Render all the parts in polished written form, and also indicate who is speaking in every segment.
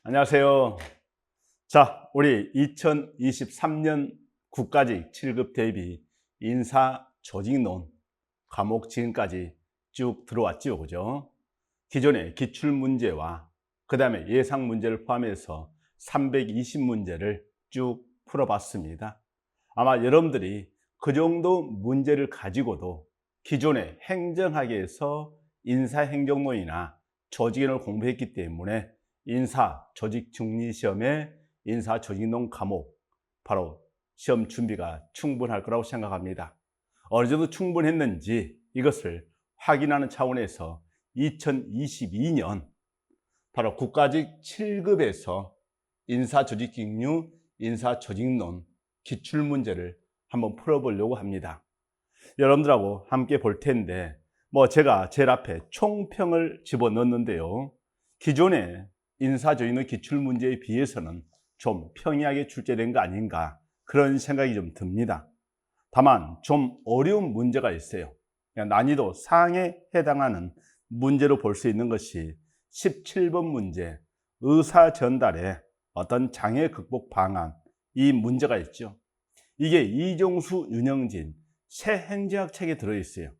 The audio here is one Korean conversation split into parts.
Speaker 1: 안녕하세요. 자, 우리 2023년 국가직 7급 대비 인사 조직론 과목 지금까지 쭉 들어왔죠, 그죠? 기존의 기출 문제와 그 다음에 예상 문제를 포함해서 320문제를 쭉 풀어봤습니다. 아마 여러분들이 그 정도 문제를 가지고도 기존의 행정학에서 인사행정론이나 조직론을 공부했기 때문에 인사 조직 중리 시험에 인사 조직론 과목 바로 시험 준비가 충분할 거라고 생각합니다. 어느 정도 충분했는지 이것을 확인하는 차원에서 2022년 바로 국가직 7급에서 인사 조직 직류 인사 조직론 기출 문제를 한번 풀어보려고 합니다. 여러분들하고 함께 볼 텐데 제가 제일 앞에 총평을 집어넣었는데요. 기존의 인사조직론 기출문제에 비해서는 좀 평이하게 출제된 거 아닌가 그런 생각이 좀 듭니다. 다만 좀 어려운 문제가 있어요. 난이도 상에 해당하는 문제로 볼 수 있는 것이 17번 문제 의사 전달의 어떤 장애 극복 방안 이 문제가 있죠. 이게 이종수, 윤영진 새 행정학 책에 들어있어요.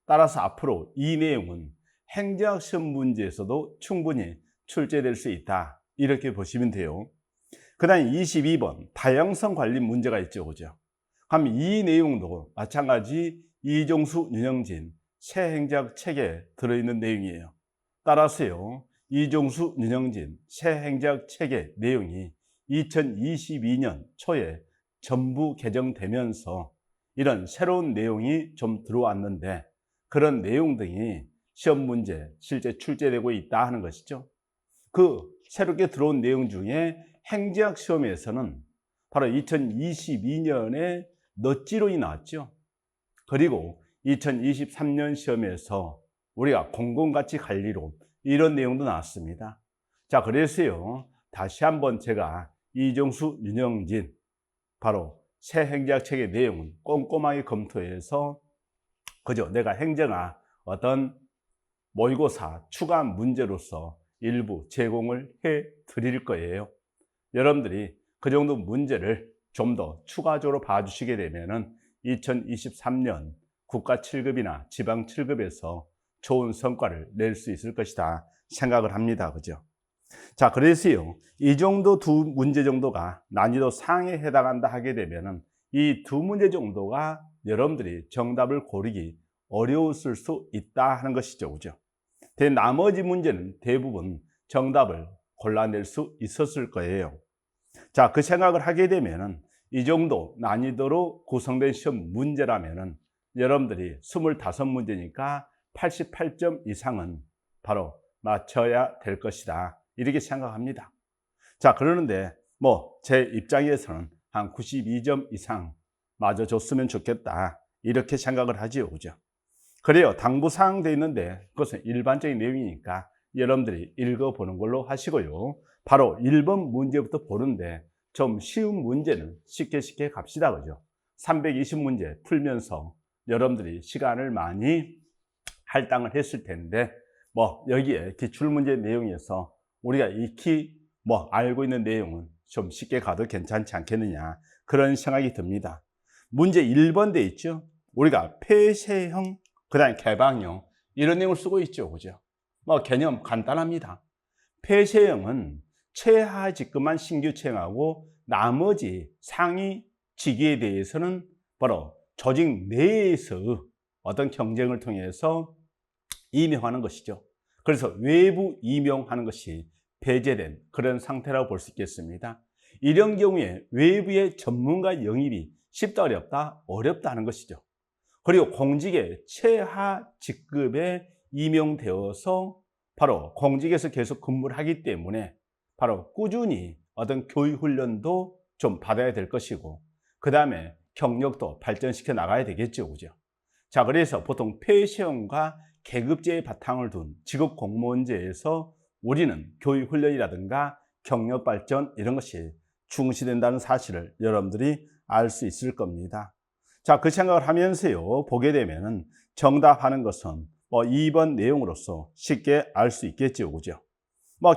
Speaker 1: 따라서 앞으로 이 내용은 행정학 시험 문제에서도 충분히 출제될 수 있다 이렇게 보시면 돼요. 그 다음 22번 다양성 관리 문제가 있죠, 그죠? 그럼 이 내용도 마찬가지 이종수, 윤영진 새 행정학 책에 들어있는 내용이에요. 따라서요 이종수, 윤영진 새 행정학 책의 내용이 2022년 초에 전부 개정되면서 이런 새로운 내용이 좀 들어왔는데 그런 내용 등이 시험 문제 실제 출제되고 있다 하는 것이죠. 그 새롭게 들어온 내용 중에 행정학 시험에서는 바로 2022년에 넛지론이 나왔죠. 그리고 2023년 시험에서 우리가 공공가치 관리론 이런 내용도 나왔습니다. 자, 그래서요 다시 한번 제가 이종수, 윤영진 바로 새 행정학 책의 내용은 꼼꼼하게 검토해서 그죠? 내가 행정학 어떤 모의고사 추가 문제로서 일부 제공을 해 드릴 거예요. 여러분들이 그 정도 문제를 좀 더 추가적으로 봐주시게 되면은 2023년 국가 7급이나 지방 7급에서 좋은 성과를 낼 수 있을 것이다 생각을 합니다. 그죠? 자, 그래서요 이 정도 두 문제 정도가 난이도 상에 해당한다 하게 되면은 이 두 문제 정도가 여러분들이 정답을 고르기 어려웠을 수 있다 하는 것이죠, 그죠? 나머지 문제는 대부분 정답을 골라낼 수 있었을 거예요. 자, 그 생각을 하게 되면은 이 정도 난이도로 구성된 시험 문제라면은 여러분들이 25문제니까 88점 이상은 바로 맞춰야 될 것이다 이렇게 생각합니다. 자, 그러는데 제 입장에서는 한 92점 이상 맞아줬으면 좋겠다 이렇게 생각을 하지요, 그죠? 그래요, 당부사항 되어 있는데 그것은 일반적인 내용이니까 여러분들이 읽어보는 걸로 하시고요. 바로 1번 문제부터 보는데 좀 쉬운 문제는 쉽게 갑시다, 그죠? 320문제 풀면서 여러분들이 시간을 많이 할당을 했을 텐데 여기에 기출문제 내용에서 우리가 익히 알고 있는 내용은 좀 쉽게 가도 괜찮지 않겠느냐 그런 생각이 듭니다. 문제 1번 돼 있죠. 우리가 폐쇄형 그 다음에 개방형 이런 내용을 쓰고 있죠, 그죠? 개념 간단합니다. 폐쇄형은 최하 직급만 신규 채용하고 나머지 상위 직위에 대해서는 바로 조직 내에서 어떤 경쟁을 통해서 임용하는 것이죠. 그래서 외부 임용하는 것이 배제된 그런 상태라고 볼 수 있겠습니다. 이런 경우에 외부의 전문가 영입이 쉽다 어렵다? 어렵다 하는 것이죠. 그리고 공직의 최하 직급에 임용되어서 바로 공직에서 계속 근무를 하기 때문에 바로 꾸준히 어떤 교육 훈련도 좀 받아야 될 것이고 그 다음에 경력도 발전시켜 나가야 되겠죠, 그죠? 자, 그래서 보통 폐쇄형과 계급제의 바탕을 둔 직업 공무원제에서 우리는 교육 훈련이라든가 경력 발전 이런 것이 중시된다는 사실을 여러분들이 알 수 있을 겁니다. 자, 그 생각을 하면서요 보게 되면은 정답하는 것은 2번 내용으로서 쉽게 알 수 있겠죠, 그죠?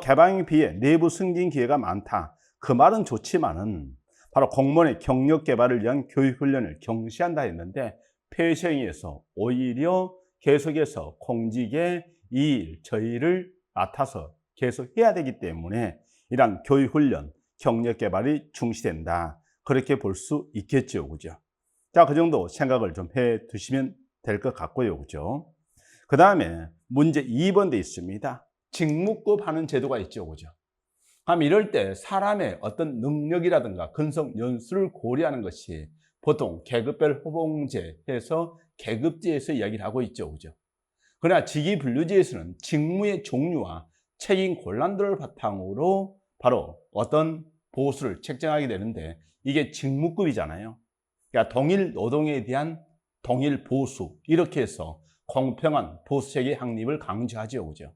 Speaker 1: 개방에 비해 내부 승진 기회가 많다. 그 말은 좋지만은 바로 공무원의 경력 개발을 위한 교육 훈련을 경시한다 했는데 폐시행위에서 오히려 계속해서 공직의 이 일, 저 일을 맡아서 계속 해야 되기 때문에 이러한 교육 훈련, 경력 개발이 중시된다. 그렇게 볼 수 있겠죠. 그죠? 자, 그 정도 생각을 좀 해 두시면 될 것 같고요. 그죠? 그 다음에 문제 2번 돼 있습니다. 직무급 하는 제도가 있죠. 그죠? 그럼 이럴 때 사람의 어떤 능력이라든가 근성, 연수를 고려하는 것이 보통 계급별 호봉제 해서 계급제에서 이야기를 하고 있죠. 그죠? 그러나 직위분류제에서는 직무의 종류와 책임 권한들을 바탕으로 바로 어떤 보수를 책정하게 되는데 이게 직무급이잖아요. 그러니까 동일 노동에 대한 동일 보수, 이렇게 해서 공평한 보수체계 확립을 강조하죠. 그죠?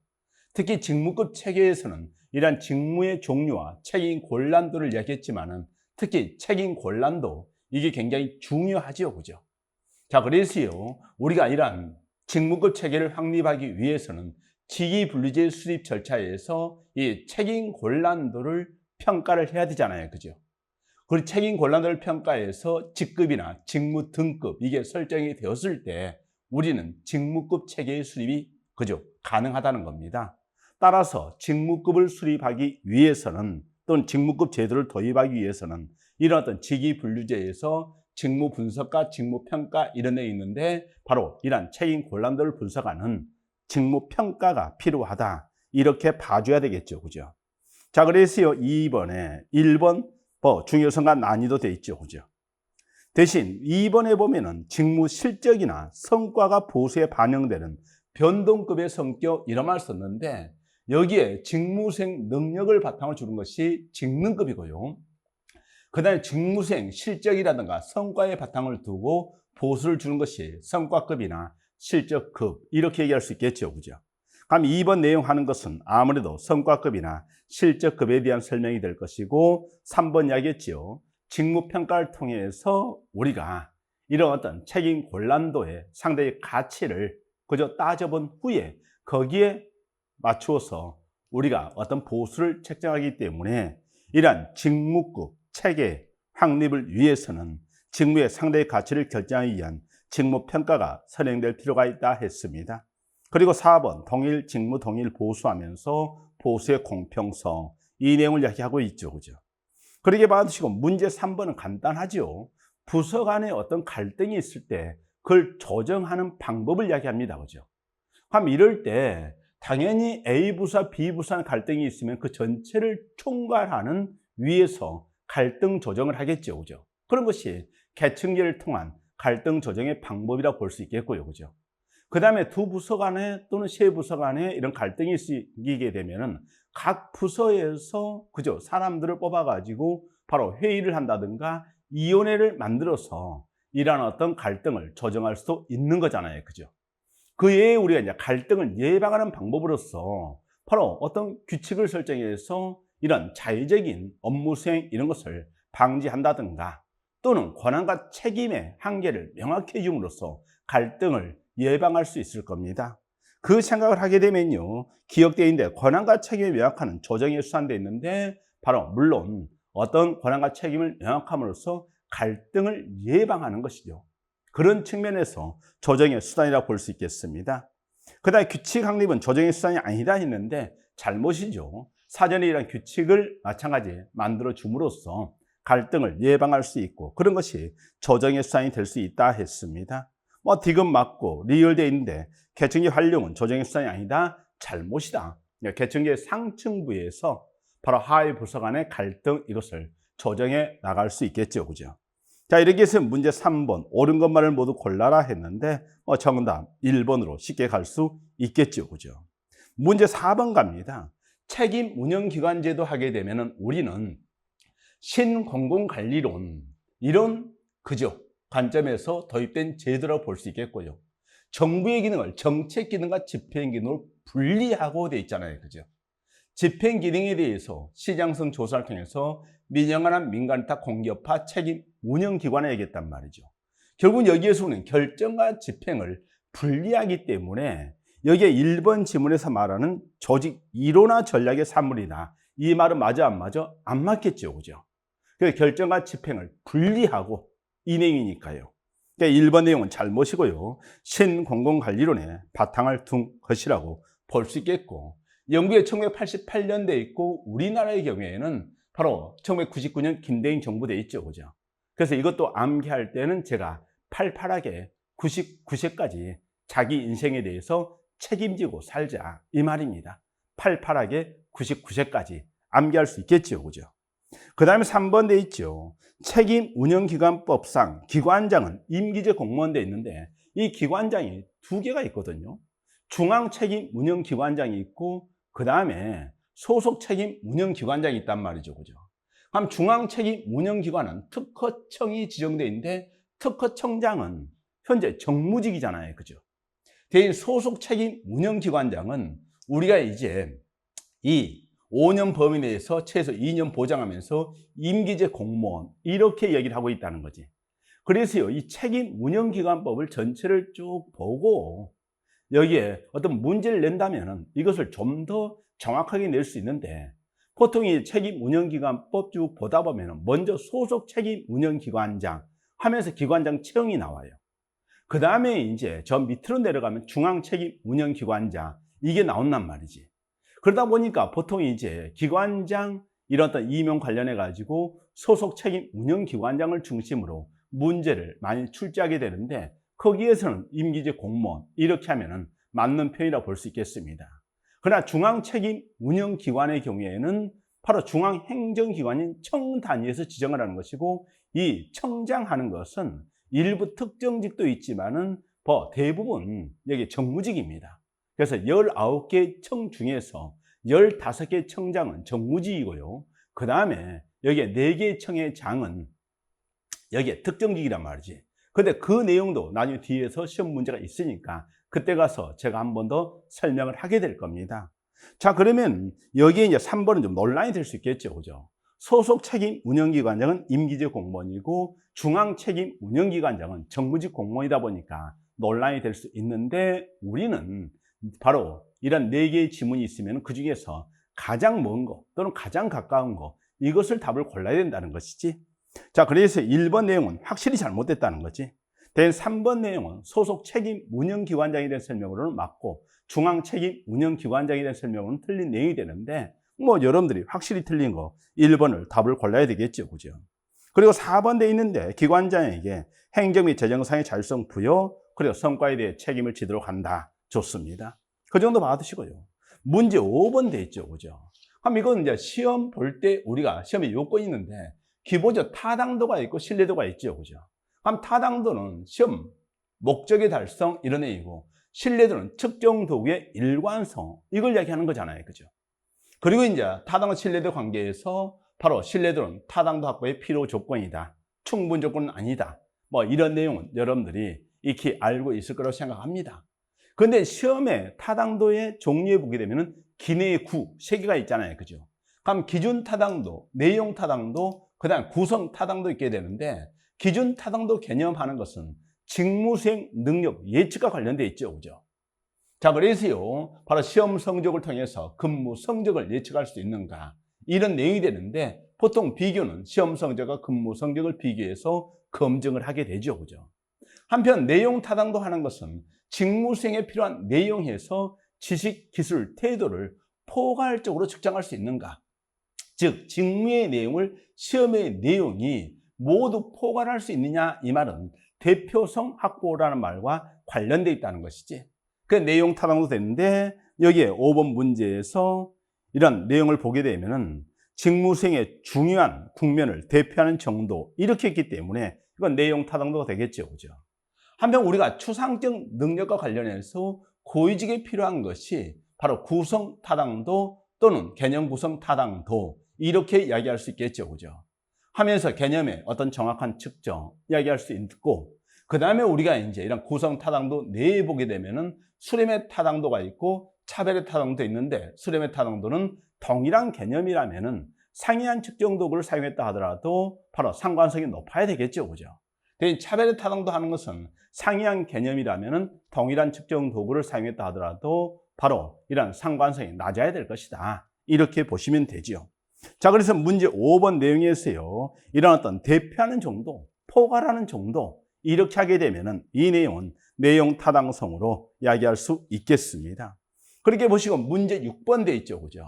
Speaker 1: 특히 직무급 체계에서는 이러한 직무의 종류와 책임 권한도를 이야기했지만은 특히 책임 권한도 이게 굉장히 중요하죠. 그죠? 자, 그래서요, 우리가 이러한 직무급 체계를 확립하기 위해서는 직위분리제 수립 절차에서 이 책임 권한도를 평가를 해야 되잖아요. 그죠? 그리고 책임 권한도를 평가해서 직급이나 직무 등급 이게 설정이 되었을 때 우리는 직무급 체계의 수립이 그죠? 가능하다는 겁니다. 따라서 직무급을 수립하기 위해서는 또는 직무급 제도를 도입하기 위해서는 이런 어떤 직위분류제에서 직무 분석과 직무 평가 이런 데 있는데 바로 이러한 책임 권한도를 분석하는 직무 평가가 필요하다. 이렇게 봐줘야 되겠죠. 그죠? 자, 그래서요, 2번에 1번 중요성과 난이도 돼 있죠. 그죠? 대신 2번에 보면은 직무 실적이나 성과가 보수에 반영되는 변동급의 성격 이런 말을 썼는데 여기에 직무수행 능력을 바탕으로 주는 것이 직능급이고요. 그 다음에 직무수행 실적이라든가 성과의 바탕을 두고 보수를 주는 것이 성과급이나 실적급 이렇게 얘기할 수 있겠죠. 그죠? 그럼 2번 내용 하는 것은 아무래도 성과급이나 실적급에 대한 설명이 될 것이고 3번 이야기했죠. 직무평가를 통해서 우리가 이런 어떤 책임 권한도의 상대의 가치를 그저 따져본 후에 거기에 맞추어서 우리가 어떤 보수를 책정하기 때문에 이러한 직무급 체계 확립을 위해서는 직무의 상대의 가치를 결정하기 위한 직무평가가 선행될 필요가 있다 했습니다. 그리고 4번 동일 직무 동일 보수하면서 보수의 공평성 이 내용을 이야기하고 있죠. 그죠? 그렇게 봐주시고 문제 3번은 간단하죠. 부서 간에 어떤 갈등이 있을 때 그걸 조정하는 방법을 이야기합니다. 그죠? 그럼 이럴 때 당연히 A 부서, B 부서 갈등이 있으면 그 전체를 총괄하는 위에서 갈등 조정을 하겠죠. 그죠? 그런 것이 계층제를 통한 갈등 조정의 방법이라고 볼 수 있겠고요. 그죠? 그 다음에 두 부서 간에 또는 세 부서 간에 이런 갈등이 생기게 되면은 각 부서에서 그죠? 사람들을 뽑아가지고 바로 회의를 한다든가 위원회를 만들어서 이러한 어떤 갈등을 조정할 수도 있는 거잖아요. 그죠? 그 외에 우리가 이제 갈등을 예방하는 방법으로서 바로 어떤 규칙을 설정해서 이런 자의적인 업무 수행 이런 것을 방지한다든가 또는 권한과 책임의 한계를 명확히 해줌으로써 갈등을 예방할 수 있을 겁니다. 그 생각을 하게 되면요, 기억되어 있는데 권한과 책임을 명확하는 조정이 수반되어 있는데 바로 물론 어떤 권한과 책임을 명확함으로써 갈등을 예방하는 것이죠. 그런 측면에서 조정의 수단이라고 볼 수 있겠습니다. 그 다음에 규칙 확립은 조정의 수단이 아니다 했는데 잘못이죠. 사전에 이런 규칙을 마찬가지 만들어 줌으로써 갈등을 예방할 수 있고 그런 것이 조정의 수단이 될 수 있다 했습니다. 디귿 맞고 리얼되어 있는데 계층계 활용은 조정의 수단이 아니다. 잘못이다. 계층계 상층부에서 바로 하위 부서 간의 갈등 이것을 조정해 나갈 수 있겠죠. 그죠? 자, 이렇게 해서 문제 3번 옳은 것만을 모두 골라라 했는데 정답 1번으로 쉽게 갈 수 있겠죠. 그죠? 문제 4번 갑니다. 책임 운영기관 제도 하게 되면은 우리는 신공공관리론 이런 그죠? 관점에서 도입된 제도라고 볼 수 있겠고요. 정부의 기능을 정책 기능과 집행 기능을 분리하고 돼 있잖아요. 그죠? 집행 기능에 대해서 시장성 조사를 통해서 민영화나 민간타 공기업화 책임 운영기관에 얘기했단 말이죠. 결국 여기에서 우리는 결정과 집행을 분리하기 때문에 여기에 1번 지문에서 말하는 조직 이론화 전략의 산물이다. 이 말은 맞아 안 맞아? 안 맞겠죠. 그죠? 그 결정과 집행을 분리하고 이 내용이니까요. 그러니까 1번 내용은 잘못이고요. 신공공관리론의 바탕을 둔 것이라고 볼 수 있겠고, 영국의 1988년대에 있고 우리나라의 경우에는 바로 1999년 김대중 정부대에 있죠. 그죠? 그래서 이것도 암기할 때는 제가 팔팔하게 99세까지 자기 인생에 대해서 책임지고 살자 이 말입니다. 팔팔하게 99세까지 암기할 수 있겠죠. 그죠? 그 다음에 3번 돼 있죠. 책임운영기관법상 기관장은 임기제 공무원 돼 있는데 이 기관장이 두 개가 있거든요. 중앙책임운영기관장이 있고 그 다음에 소속책임운영기관장이 있단 말이죠. 그죠? 그럼 중앙책임운영기관은 특허청이 지정돼 있는데 특허청장은 현재 정무직이잖아요. 그죠? 대신 소속책임운영기관장은 우리가 이제 이 5년 범위 내에서 최소 2년 보장하면서 임기제 공무원 이렇게 얘기를 하고 있다는 거지. 그래서요, 이 책임운영기관법을 전체를 쭉 보고 여기에 어떤 문제를 낸다면 이것을 좀 더 정확하게 낼 수 있는데, 보통 이 책임운영기관법 쭉 보다 보면 먼저 소속책임운영기관장 하면서 기관장 채용이 나와요. 그 다음에 이제 저 밑으로 내려가면 중앙책임운영기관장 이게 나온단 말이지. 그러다 보니까 보통 이제 기관장 이런 어떤 임용 관련해 가지고 소속 책임 운영기관장을 중심으로 문제를 많이 출제하게 되는데, 거기에서는 임기제 공무원 이렇게 하면은 맞는 표현이라고 볼 수 있겠습니다. 그러나 중앙 책임 운영기관의 경우에는 바로 중앙행정기관인 청 단위에서 지정을 하는 것이고, 이 청장하는 것은 일부 특정직도 있지만은 대부분 여기 정무직입니다. 그래서 19개 청 중에서 15개 청장은 정무직이고요. 그 다음에 여기에 4개 청의 장은 여기에 특정직이란 말이지. 근데 그 내용도 나중에 뒤에서 시험 문제가 있으니까 그때 가서 제가 한 번 더 설명을 하게 될 겁니다. 자, 그러면 여기에 이제 3번은 좀 논란이 될 수 있겠죠. 그죠? 소속 책임 운영기관장은 임기제 공무원이고 중앙 책임 운영기관장은 정무직 공무원이다 보니까 논란이 될 수 있는데, 우리는 바로 이런 4개의 지문이 있으면 그 중에서 가장 먼 거 또는 가장 가까운 거, 이것을 답을 골라야 된다는 것이지. 자, 그래서 1번 내용은 확실히 잘못됐다는 거지. 대신 3번 내용은 소속 책임 운영기관장에 대한 설명으로는 맞고 중앙 책임 운영기관장에 대한 설명으로는 틀린 내용이 되는데, 여러분들이 확실히 틀린 거 1번을 답을 골라야 되겠죠. 그죠? 그리고 4번 돼 있는데 기관장에게 행정 및 재정상의 자율성 부여 그리고 성과에 대해 책임을 지도록 한다. 좋습니다. 그 정도 받으시고요. 문제 5번 돼 있죠. 그죠? 그럼 이건 이제 시험 볼 때 우리가 시험에 요건이 있는데 기본적으로 타당도가 있고 신뢰도가 있죠. 그죠? 그럼 타당도는 시험 목적의 달성 이런 의미고, 신뢰도는 측정 도구의 일관성 이걸 이야기하는 거잖아요. 그죠? 그리고 이제 타당도 신뢰도 관계에서 바로 신뢰도는 타당도 확보의 필요 조건이다. 충분 조건은 아니다. 이런 내용은 여러분들이 익히 알고 있을 거라고 생각합니다. 그런데 시험에 타당도의 종류에 보게 되면은 기내 구 3개가 있잖아요. 그죠? 그럼 기준 타당도, 내용 타당도, 그 다음 구성 타당도 있게 되는데, 기준 타당도 개념하는 것은 직무수행 능력 예측과 관련되어 있죠. 그죠? 자, 그래서요, 바로 시험 성적을 통해서 근무 성적을 예측할 수 있는가, 이런 내용이 되는데, 보통 비교는 시험 성적과 근무 성적을 비교해서 검증을 하게 되죠. 그죠? 한편 내용 타당도 하는 것은 직무 수행에 필요한 내용에서 지식, 기술, 태도를 포괄적으로 측정할 수 있는가, 즉 직무의 내용을 시험의 내용이 모두 포괄할 수 있느냐, 이 말은 대표성 확보라는 말과 관련되어 있다는 것이지. 그 내용 타당도 되는데, 여기에 5번 문제에서 이런 내용을 보게 되면은 직무 수행의 중요한 국면을 대표하는 정도 이렇게 했기 때문에 이건 내용 타당도가 되겠죠. 그죠? 한편 우리가 추상적 능력과 관련해서 고위직에 필요한 것이 바로 구성 타당도 또는 개념 구성 타당도 이렇게 이야기할 수 있겠죠. 그죠? 하면서 개념의 어떤 정확한 측정 이야기할 수 있고, 그 다음에 우리가 이제 이런 구성 타당도 내에 보게 되면은 수렴의 타당도가 있고 차별의 타당도 있는데, 수렴의 타당도는 동일한 개념이라면은 상이한 측정 도구를 사용했다 하더라도 바로 상관성이 높아야 되겠죠. 그죠? 대신 차별의 타당도 하는 것은 상이한 개념이라면 동일한 측정 도구를 사용했다 하더라도 바로 이런 상관성이 낮아야 될 것이다. 이렇게 보시면 되지요. 자, 그래서 문제 5번 내용에서요, 이런 어떤 대표하는 정도, 포괄하는 정도, 이렇게 하게 되면은 이 내용은 내용 타당성으로 이야기할 수 있겠습니다. 그렇게 보시고 문제 6번 돼 있죠, 그죠?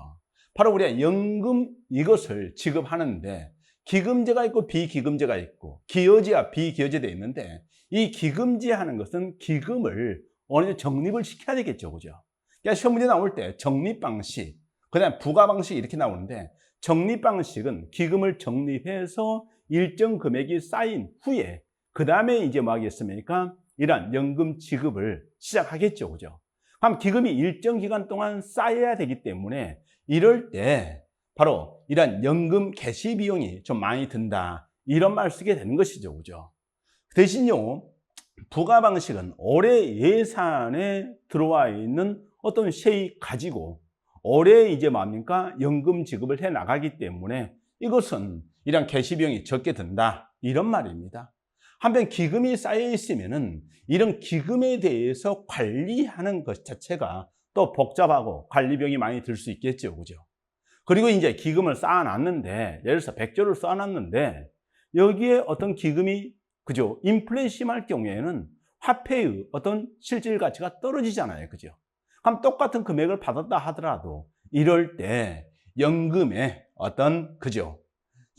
Speaker 1: 바로 우리가 연금 이것을 지급하는데 기금제가 있고 비기금제가 있고 기여제와 비기여제 돼 있는데 이 기금제 하는 것은 기금을 어느 정도 적립을 시켜야 되겠죠, 그죠? 그러니까 시험 문제 나올 때 적립 방식, 그다음 부과 방식 이렇게 나오는데 적립 방식은 기금을 적립해서 일정 금액이 쌓인 후에 그 다음에 이제 뭐 하겠습니까? 이러한 연금 지급을 시작하겠죠, 그죠? 그럼 기금이 일정 기간 동안 쌓여야 되기 때문에 이럴 때 바로 이러한 연금 개시 비용이 좀 많이 든다, 이런 말 쓰게 되는 것이죠, 그죠? 대신요, 부과 방식은 올해 예산에 들어와 있는 어떤 세액 가지고 올해 이제 뭡니까? 연금 지급을 해 나가기 때문에 이것은 이런 개시 비용이 적게 든다, 이런 말입니다. 한편 기금이 쌓여 있으면은 이런 기금에 대해서 관리하는 것 자체가 또 복잡하고 관리 비용이 많이 들 수 있겠죠, 그죠? 그리고 이제 기금을 쌓아놨는데, 예를 들어서 100조를 쌓아놨는데 여기에 어떤 기금이, 그죠? 인플레 심할 경우에는 화폐의 어떤 실질 가치가 떨어지잖아요, 그죠? 그럼 똑같은 금액을 받았다 하더라도 이럴 때 연금의 어떤, 그죠?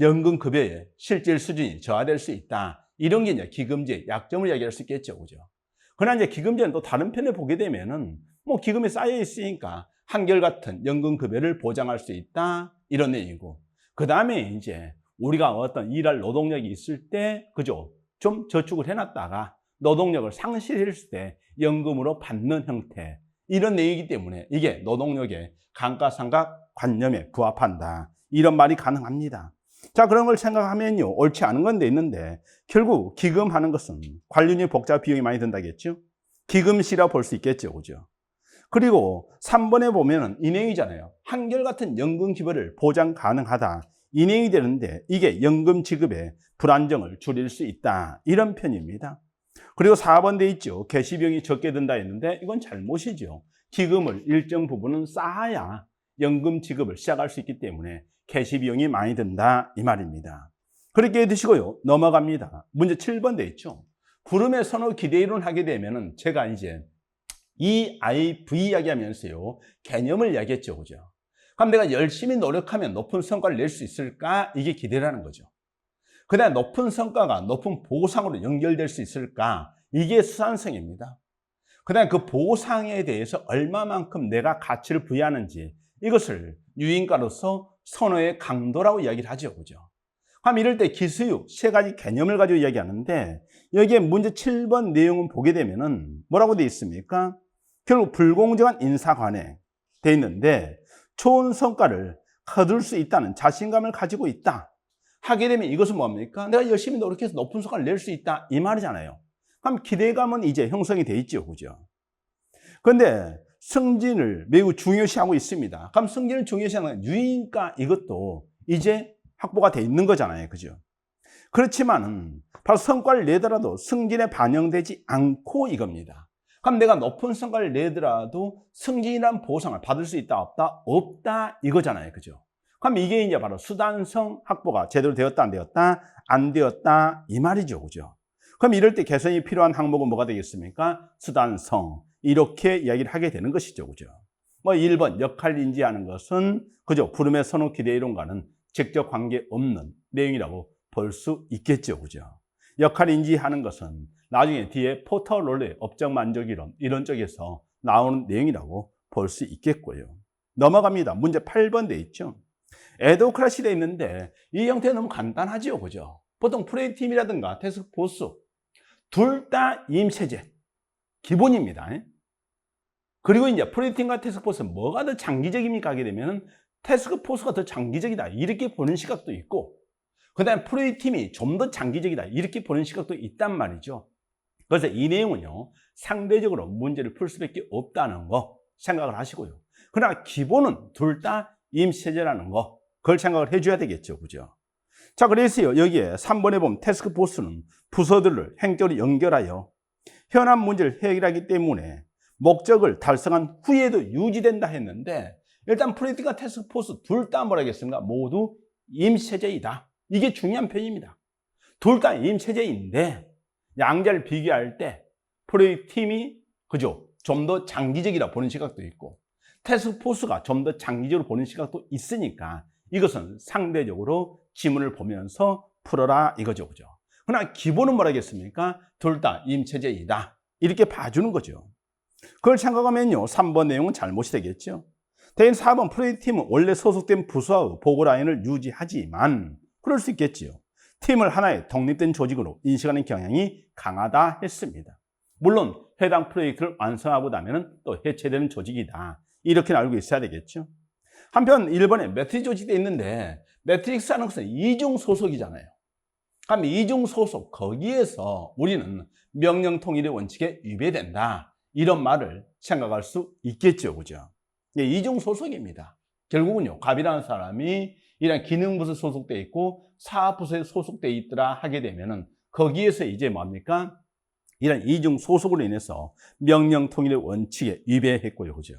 Speaker 1: 연금 급여의 실질 수준이 저하될 수 있다. 이런 게 이제 기금제의 약점을 이야기할 수 있겠죠, 그죠? 그러나 이제 기금제는 또 다른 편에 보게 되면은 뭐 기금이 쌓여 있으니까 한결같은 연금 급여를 보장할 수 있다, 이런 내용이고, 그 다음에 이제 우리가 어떤 일할 노동력이 있을 때, 그죠? 좀 저축을 해놨다가 노동력을 상실했을 때 연금으로 받는 형태, 이런 내용이기 때문에 이게 노동력의 감가상각 관념에 부합한다, 이런 말이 가능합니다. 자, 그런 걸 생각하면요, 옳지 않은 건 돼 있는데 결국 기금하는 것은 관리비 복잡 비용이 많이 든다겠죠? 기금시라 볼 수 있겠죠, 그죠? 그리고 3번에 보면은 이 내용이잖아요. 한결같은 연금 기여를 보장 가능하다, 이 내용이 되는데 이게 연금 지급의 불안정을 줄일 수 있다, 이런 편입니다. 그리고 4번 돼 있죠. 개시비용이 적게 든다 했는데 이건 잘못이죠. 기금을 일정 부분은 쌓아야 연금 지급을 시작할 수 있기 때문에 개시비용이 많이 든다, 이 말입니다. 그렇게 드시고요, 넘어갑니다. 문제 7번 돼 있죠. 부름의 선호 기대 이론 하게 되면은 제가 이제 EIV 이야기하면서요, 개념을 이야기했죠, 그죠? 그럼 내가 열심히 노력하면 높은 성과를 낼 수 있을까? 이게 기대라는 거죠. 그 다음에 높은 성과가 높은 보상으로 연결될 수 있을까? 이게 수단성입니다. 그 다음에 그 보상에 대해서 얼마만큼 내가 가치를 부여하는지, 이것을 유인가로서 선호의 강도라고 이야기를 하죠, 그죠? 그럼 이럴 때 기수유 세 가지 개념을 가지고 이야기하는데 여기에 문제 7번 내용을 보게 되면은 뭐라고 되어 있습니까? 결국 불공정한 인사관에 되어 있는데 좋은 성과를 거둘 수 있다는 자신감을 가지고 있다 하게 되면 이것은 뭡니까? 내가 열심히 노력해서 높은 성과를 낼 수 있다, 이 말이잖아요. 그럼 기대감은 이제 형성이 되어 있죠, 그죠? 그런데 승진을 매우 중요시하고 있습니다. 그럼 승진을 중요시하는 유인가, 이것도 이제 확보가 돼 있는 거잖아요, 그죠? 그렇지만은 바로 성과를 내더라도 승진에 반영되지 않고 이겁니다. 그럼 내가 높은 성과를 내더라도 승진이란 보상을 받을 수 있다, 없다? 없다, 이거잖아요, 그죠? 그럼 이게 이제 바로 수단성 확보가 제대로 되었다, 안 되었다? 안 되었다, 이 말이죠, 그죠? 그럼 이럴 때 개선이 필요한 항목은 뭐가 되겠습니까? 수단성, 이렇게 이야기를 하게 되는 것이죠, 그죠? 뭐 1번 역할 인지하는 것은, 그죠? 부름의 선호 기대 이론과는 직접 관계 없는 내용이라고 볼 수 있겠죠, 그죠? 역할 인지하는 것은 나중에 뒤에 포터롤의 업적 만족 이론, 이런 쪽에서 나오는 내용이라고 볼 수 있겠고요. 넘어갑니다. 문제 8번 돼 있죠. 에도크라시 돼 있는데 이 형태는 너무 간단하죠, 그죠? 보통 프레임팀이라든가 태스크포스 둘 다 임체제 기본입니다. 그리고 이제 프레임팀과 태스크포스는 뭐가 더 장기적입니까 하게 되면 태스크포스가 더 장기적이다, 이렇게 보는 시각도 있고, 그 다음에 프레임팀이 좀 더 장기적이다, 이렇게 보는 시각도 있단 말이죠. 그래서 이 내용은요, 상대적으로 문제를 풀 수밖에 없다는 거 생각을 하시고요. 그러나 기본은 둘 다 임체제라는 거, 그걸 생각을 해줘야 되겠죠, 그죠? 자, 그래서요, 여기에 3번에 보면 태스크포스는 부서들을 행적으로 연결하여 현안 문제를 해결하기 때문에 목적을 달성한 후에도 유지된다 했는데, 일단 프로젝트가 태스크포스 둘 다 뭐라 하겠습니까? 모두 임체제이다. 이게 중요한 표현입니다. 둘 다 임체제인데 양자를 비교할 때 프로젝트 팀이 그죠? 좀 더 장기적이라 보는 시각도 있고 태스크포스가 좀 더 장기적으로 보는 시각도 있으니까 이것은 상대적으로 지문을 보면서 풀어라 이거죠. 그죠? 그러나 기본은 뭐라 하겠습니까? 둘 다 임체제이다. 이렇게 봐주는 거죠. 그걸 생각하면요, 3번 내용은 잘못이 되겠죠. 대인 4번 프로젝트 팀은 원래 소속된 부서와 보고 라인을 유지하지만 그럴 수 있겠지요. 팀을 하나의 독립된 조직으로 인식하는 경향이 강하다 했습니다. 물론 해당 프로젝트를 완성하고 나면 또 해체되는 조직이다. 이렇게 알고 있어야 되겠죠. 한편 1번에 매트릭스 조직이 있는데 매트릭스 하는 것은 이중 소속이잖아요. 그럼 이중 소속 거기에서 우리는 명령 통일의 원칙에 위배된다. 이런 말을 생각할 수 있겠죠. 그죠? 이중 소속입니다. 결국은요, 갑이라는 사람이 이런 기능부서에 소속되어 있고 사업부서에 소속되어 있더라 하게 되면은 거기에서 이제 뭡니까? 이런 이중 소속으로 인해서 명령 통일의 원칙에 위배했고요. 그죠?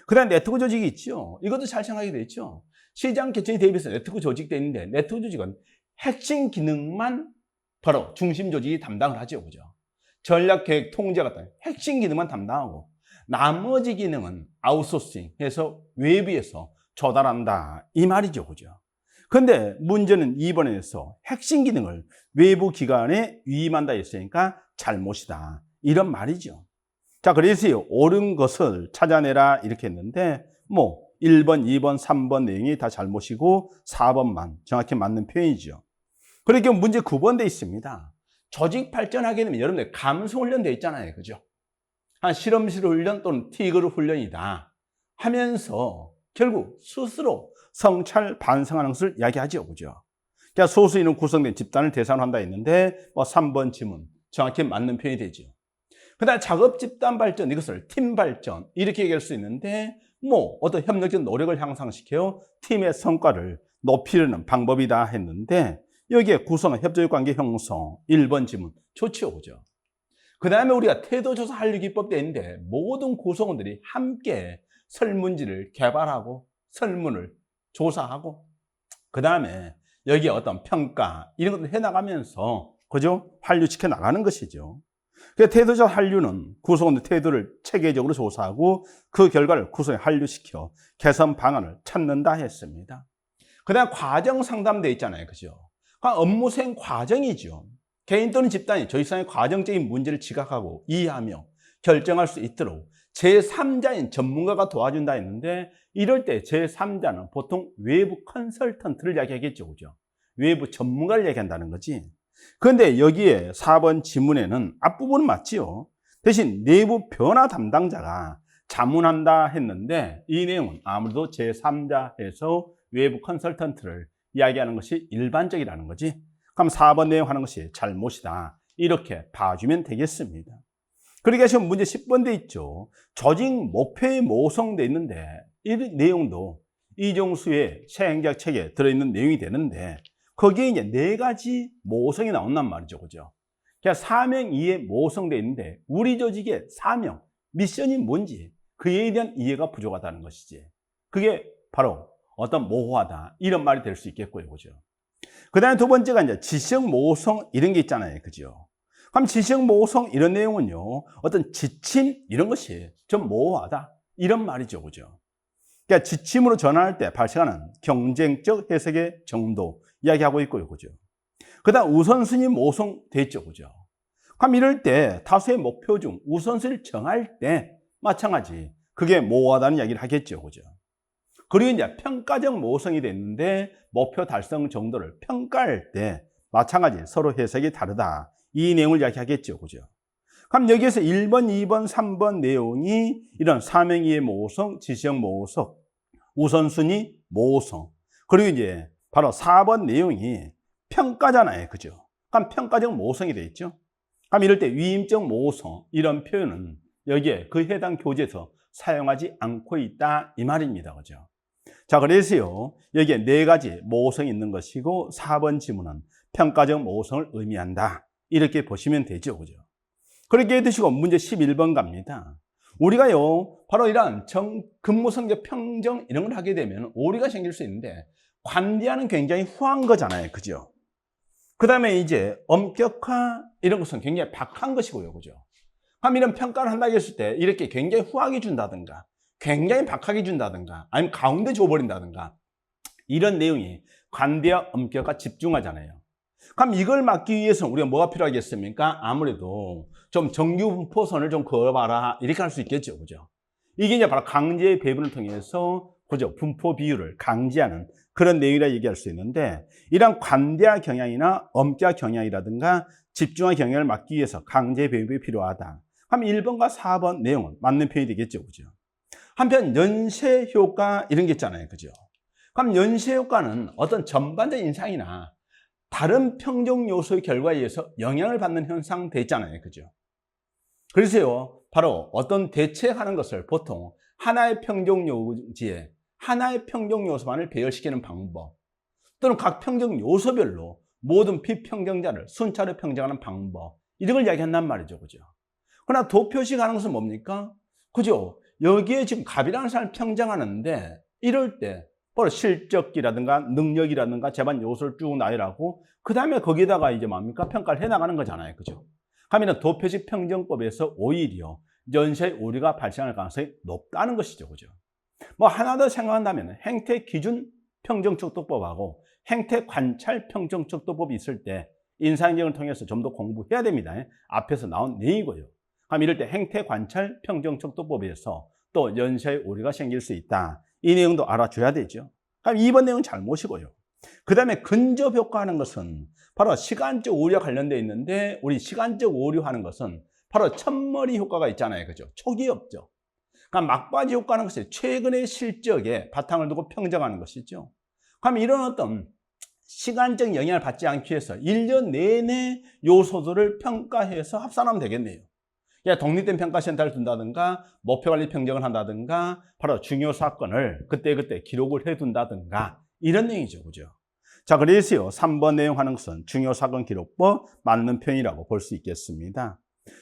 Speaker 1: 그 다음 네트워크 조직이 있죠. 이것도 잘 생각이 되죠. 시장 개척에 대비해서 네트워크 조직되어 있는데 네트워크 조직은 핵심 기능만 바로 중심 조직이 담당을 하죠. 그죠? 전략 계획 통제 같은 핵심 기능만 담당하고 나머지 기능은 아웃소싱 해서 외부에서 조달한다. 이 말이죠. 그죠? 근데 문제는 2번에서 핵심 기능을 외부 기관에 위임한다 했으니까 잘못이다. 이런 말이죠. 자, 그래서 옳은 것을 찾아내라 이렇게 했는데 1번, 2번, 3번 내용이 다 잘못이고 4번만 정확히 맞는 표현이죠. 그러니까 문제 9번 돼 있습니다. 조직 발전하게 되면 여러분들 감수 훈련 돼 있잖아요. 그죠? 한 실험실 훈련 또는 티그룹 훈련이다 하면서 결국 스스로 성찰 반성하는 것을 이야기하죠. 그죠? 그러니까 소수인은 구성된 집단을 대상으로 한다 했는데 3번 지문 정확히 맞는 표현이 되죠. 그 다음에 작업 집단 발전, 이것을 팀 발전 이렇게 얘기할 수 있는데 어떤 협력적 노력을 향상시켜 팀의 성과를 높이려는 방법이다 했는데 여기에 구성은 협조적 관계 형성 1번 지문 좋죠. 그죠? 그 다음에 우리가 태도조사 한류 기법 때 있는데 모든 구성원들이 함께 설문지를 개발하고 설문을 조사하고 그 다음에 여기에 어떤 평가 이런 것들을 해나가면서 그죠? 한류시켜 나가는 것이죠. 태도적 한류는 구성원의 태도를 체계적으로 조사하고 그 결과를 구성에 한류시켜 개선 방안을 찾는다 했습니다. 그 다음 과정 상담되어 있잖아요. 그죠? 업무 수행 과정이죠. 개인 또는 집단이 조직상의 과정적인 문제를 지각하고 이해하며 결정할 수 있도록 제3자인 전문가가 도와준다 했는데 이럴 때 제3자는 보통 외부 컨설턴트를 이야기하겠죠. 그죠? 외부 전문가를 얘기한다는 거지. 그런데 여기에 4번 지문에는 앞부분은 맞지요. 대신 내부 변화 담당자가 자문한다 했는데 이 내용은 아무래도 제3자에서 외부 컨설턴트를 이야기하는 것이 일반적이라는 거지. 그럼 4번 내용 하는 것이 잘못이다. 이렇게 봐주면 되겠습니다. 그러니까 지금 문제 10번 돼 있죠. 조직 목표에 모성돼 있는데 이 내용도 이종수의 시행계약 책에 들어있는 내용이 되는데 거기에 이제 4가지 모성이 나온단 말이죠. 그죠? 그러니까 사명 이해 모성돼 있는데 우리 조직의 사명, 미션이 뭔지 그에 대한 이해가 부족하다는 것이지. 그게 바로 어떤 모호하다. 이런 말이 될 수 있겠고요. 그죠? 그 다음에 두 번째가 이제 지시형 모호성 이런 게 있잖아요. 그죠? 그럼 지시형 모호성 이런 내용은요. 어떤 지침 이런 것이 좀 모호하다. 이런 말이죠. 그죠? 그러니까 지침으로 전환할 때 발생하는 경쟁적 해석의 정도 이야기하고 있고요. 그죠? 그 다음 우선순위 모호성 돼 있죠. 그죠? 그럼 이럴 때 다수의 목표 중 우선순위를 정할 때 마찬가지 그게 모호하다는 이야기를 하겠죠. 그죠? 그리고 이제 평가적 모호성이 됐는데 목표 달성 정도를 평가할 때 마찬가지 서로 해석이 다르다. 이 내용을 이야기하겠죠. 그죠? 그럼 여기에서 1번, 2번, 3번 내용이 이런 사명이의 모호성, 지시형 모호성, 우선순위 모호성. 그리고 이제 바로 4번 내용이 평가잖아요. 그죠? 그럼 평가적 모호성이 되어 있죠. 그럼 이럴 때 위임적 모호성 이런 표현은 여기에 그 해당 교재에서 사용하지 않고 있다 이 말입니다. 그죠? 자, 그래서요, 여기에 네 가지 모호성이 있는 것이고 4번 지문은 평가적 모호성을 의미한다. 이렇게 보시면 되죠. 그죠? 그렇게 해두시고 문제 11번 갑니다. 우리가요, 바로 이런 근무성적 평정 이런 걸 하게 되면 오류가 생길 수 있는데 관대하는 굉장히 후한 거잖아요. 그죠? 그 다음에 이제 엄격화 이런 것은 굉장히 박한 것이고요. 그죠? 그럼 이런 평가를 한다고 했을 때 이렇게 굉장히 후하게 준다든가 굉장히 박하게 준다든가 아니면 가운데 줘버린다든가 이런 내용이 관대와 엄격화 집중하잖아요. 그럼 이걸 막기 위해서는 우리가 뭐가 필요하겠습니까? 아무래도 좀 정규 분포선을 좀 그어봐라 이렇게 할 수 있겠죠. 그죠? 이게 이제 바로 강제 배분을 통해서 그죠? 분포 비율을 강제하는 그런 내용이라 얘기할 수 있는데 이런 관대화 경향이나 엄격화 경향이라든가 집중화 경향을 막기 위해서 강제 배분이 필요하다. 그럼 1번과 4번 내용은 맞는 표현이 되겠죠. 그죠? 한편 연쇄 효과 이런 게 있잖아요. 그죠? 그럼 연쇄 효과는 어떤 전반적 인상이나 다른 평정 요소의 결과에 의해서 영향을 받는 현상 돼 있잖아요. 그죠? 그래서요, 바로 어떤 대체하는 것을 보통 하나의 평정 요지에 하나의 평정 요소만을 배열시키는 방법 또는 각 평정 요소별로 모든 비평정자를 순차로 평정하는 방법 이런 걸 이야기한단 말이죠. 그죠? 그러나 도표식 하는 것은 뭡니까? 그죠? 여기에 지금 갑이라는 사람을 평정하는데 이럴 때 바로 실적기라든가 능력이라든가 제반 요소를 쭉 나열하고 그 다음에 거기다가 이제 뭡니까? 평가를 해나가는 거잖아요. 그죠? 하면 도표식 평정법에서 오히려 연쇄 오류가 발생할 가능성이 높다는 것이죠. 그죠? 뭐 하나 더 생각한다면 행태 기준 평정척도법하고 행태 관찰 평정척도법이 있을 때 인사행정을 통해서 좀 더 공부해야 됩니다. 앞에서 나온 내용이고요. 그럼 이럴 때 행태 관찰 평정척도법에서 또 연쇄 오류가 생길 수 있다. 이 내용도 알아줘야 되죠. 그럼 2번 내용 잘 모시고요. 그 다음에 근접 효과하는 것은 바로 시간적 오류와 관련되어 있는데 우리 시간적 오류하는 것은 바로 첫머리 효과가 있잖아요. 그죠? 초기 없죠. 그러니까 막바지 효과는 것이 최근의 실적에 바탕을 두고 평정하는 것이죠. 그럼 이런 어떤 시간적 영향을 받지 않기 위해서 1년 내내 요소들을 평가해서 합산하면 되겠네요. 독립된 평가센터를 둔다든가 목표관리 평정을 한다든가 바로 중요 사건을 그때그때 기록을 해둔다든가 이런 내용이죠. 그죠? 자, 그래서요 3번 내용 하는 것은 중요 사건 기록법 맞는 표현이라고 볼 수 있겠습니다.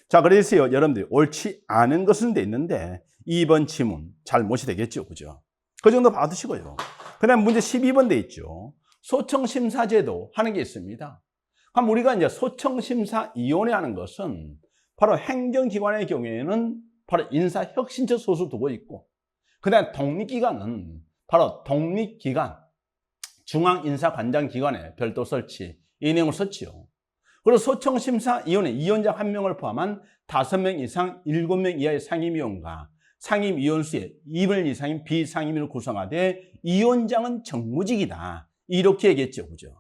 Speaker 1: 자, 그래서요 여러분들이 옳지 않은 것은 돼 있는데 2번 지문 잘못이 되겠죠. 그죠? 그 정도 받으시고요. 그 다음 문제 12번 돼 있죠. 소청심사제도 하는 게 있습니다. 그럼 우리가 이제 소청심사위원회 하는 것은 바로 행정기관의 경우에는 바로 인사혁신처 소수 두고 있고 그 다음 독립기관은 바로 독립기관 중앙인사관장기관에 별도 설치 이 내용을 썼지요. 그리고 소청심사위원회 위원장 1명을 포함한 5명 이상 7명 이하의 상임위원과 상임위원 수의 2분 이상인 비상임위를 구성하되 위원장은 정무직이다. 이렇게 얘기했죠. 그죠?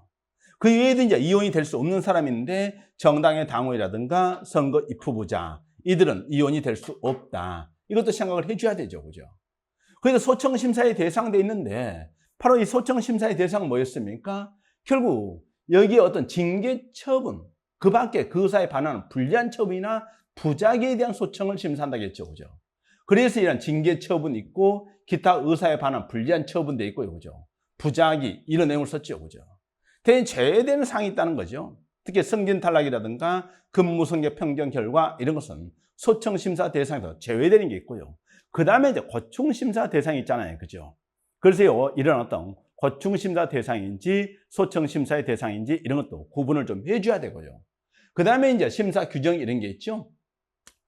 Speaker 1: 그 외에도 이제 이원이 될 수 없는 사람인데 정당의 당원이라든가 선거 입후보자 이들은 이원이 될 수 없다. 이것도 생각을 해줘야 되죠. 그죠? 그래서 소청심사에 대상돼 있는데 바로 이 소청심사의 대상은 뭐였습니까? 결국 여기에 어떤 징계 처분 그 밖에 그 의사에 반하는 불리한 처분이나 부작위에 대한 소청을 심사한다고 했죠. 그죠? 그래서 이런 징계 처분이 있고 기타 의사에 반한 불리한 처분도 있고요. 그죠? 부작위 이런 내용을 썼죠. 그죠? 대신 제외되는 사항이 있다는 거죠. 특히 승진 탈락이라든가 근무성적 평정 결과 이런 것은 소청심사 대상에서 제외되는 게 있고요. 그 다음에 이제 고충심사 대상이 있잖아요. 그죠? 그래서요, 이런 어떤 고충심사 대상인지 소청심사의 대상인지 이런 것도 구분을 좀 해줘야 되고요. 그 다음에 이제 심사 규정 이런 게 있죠.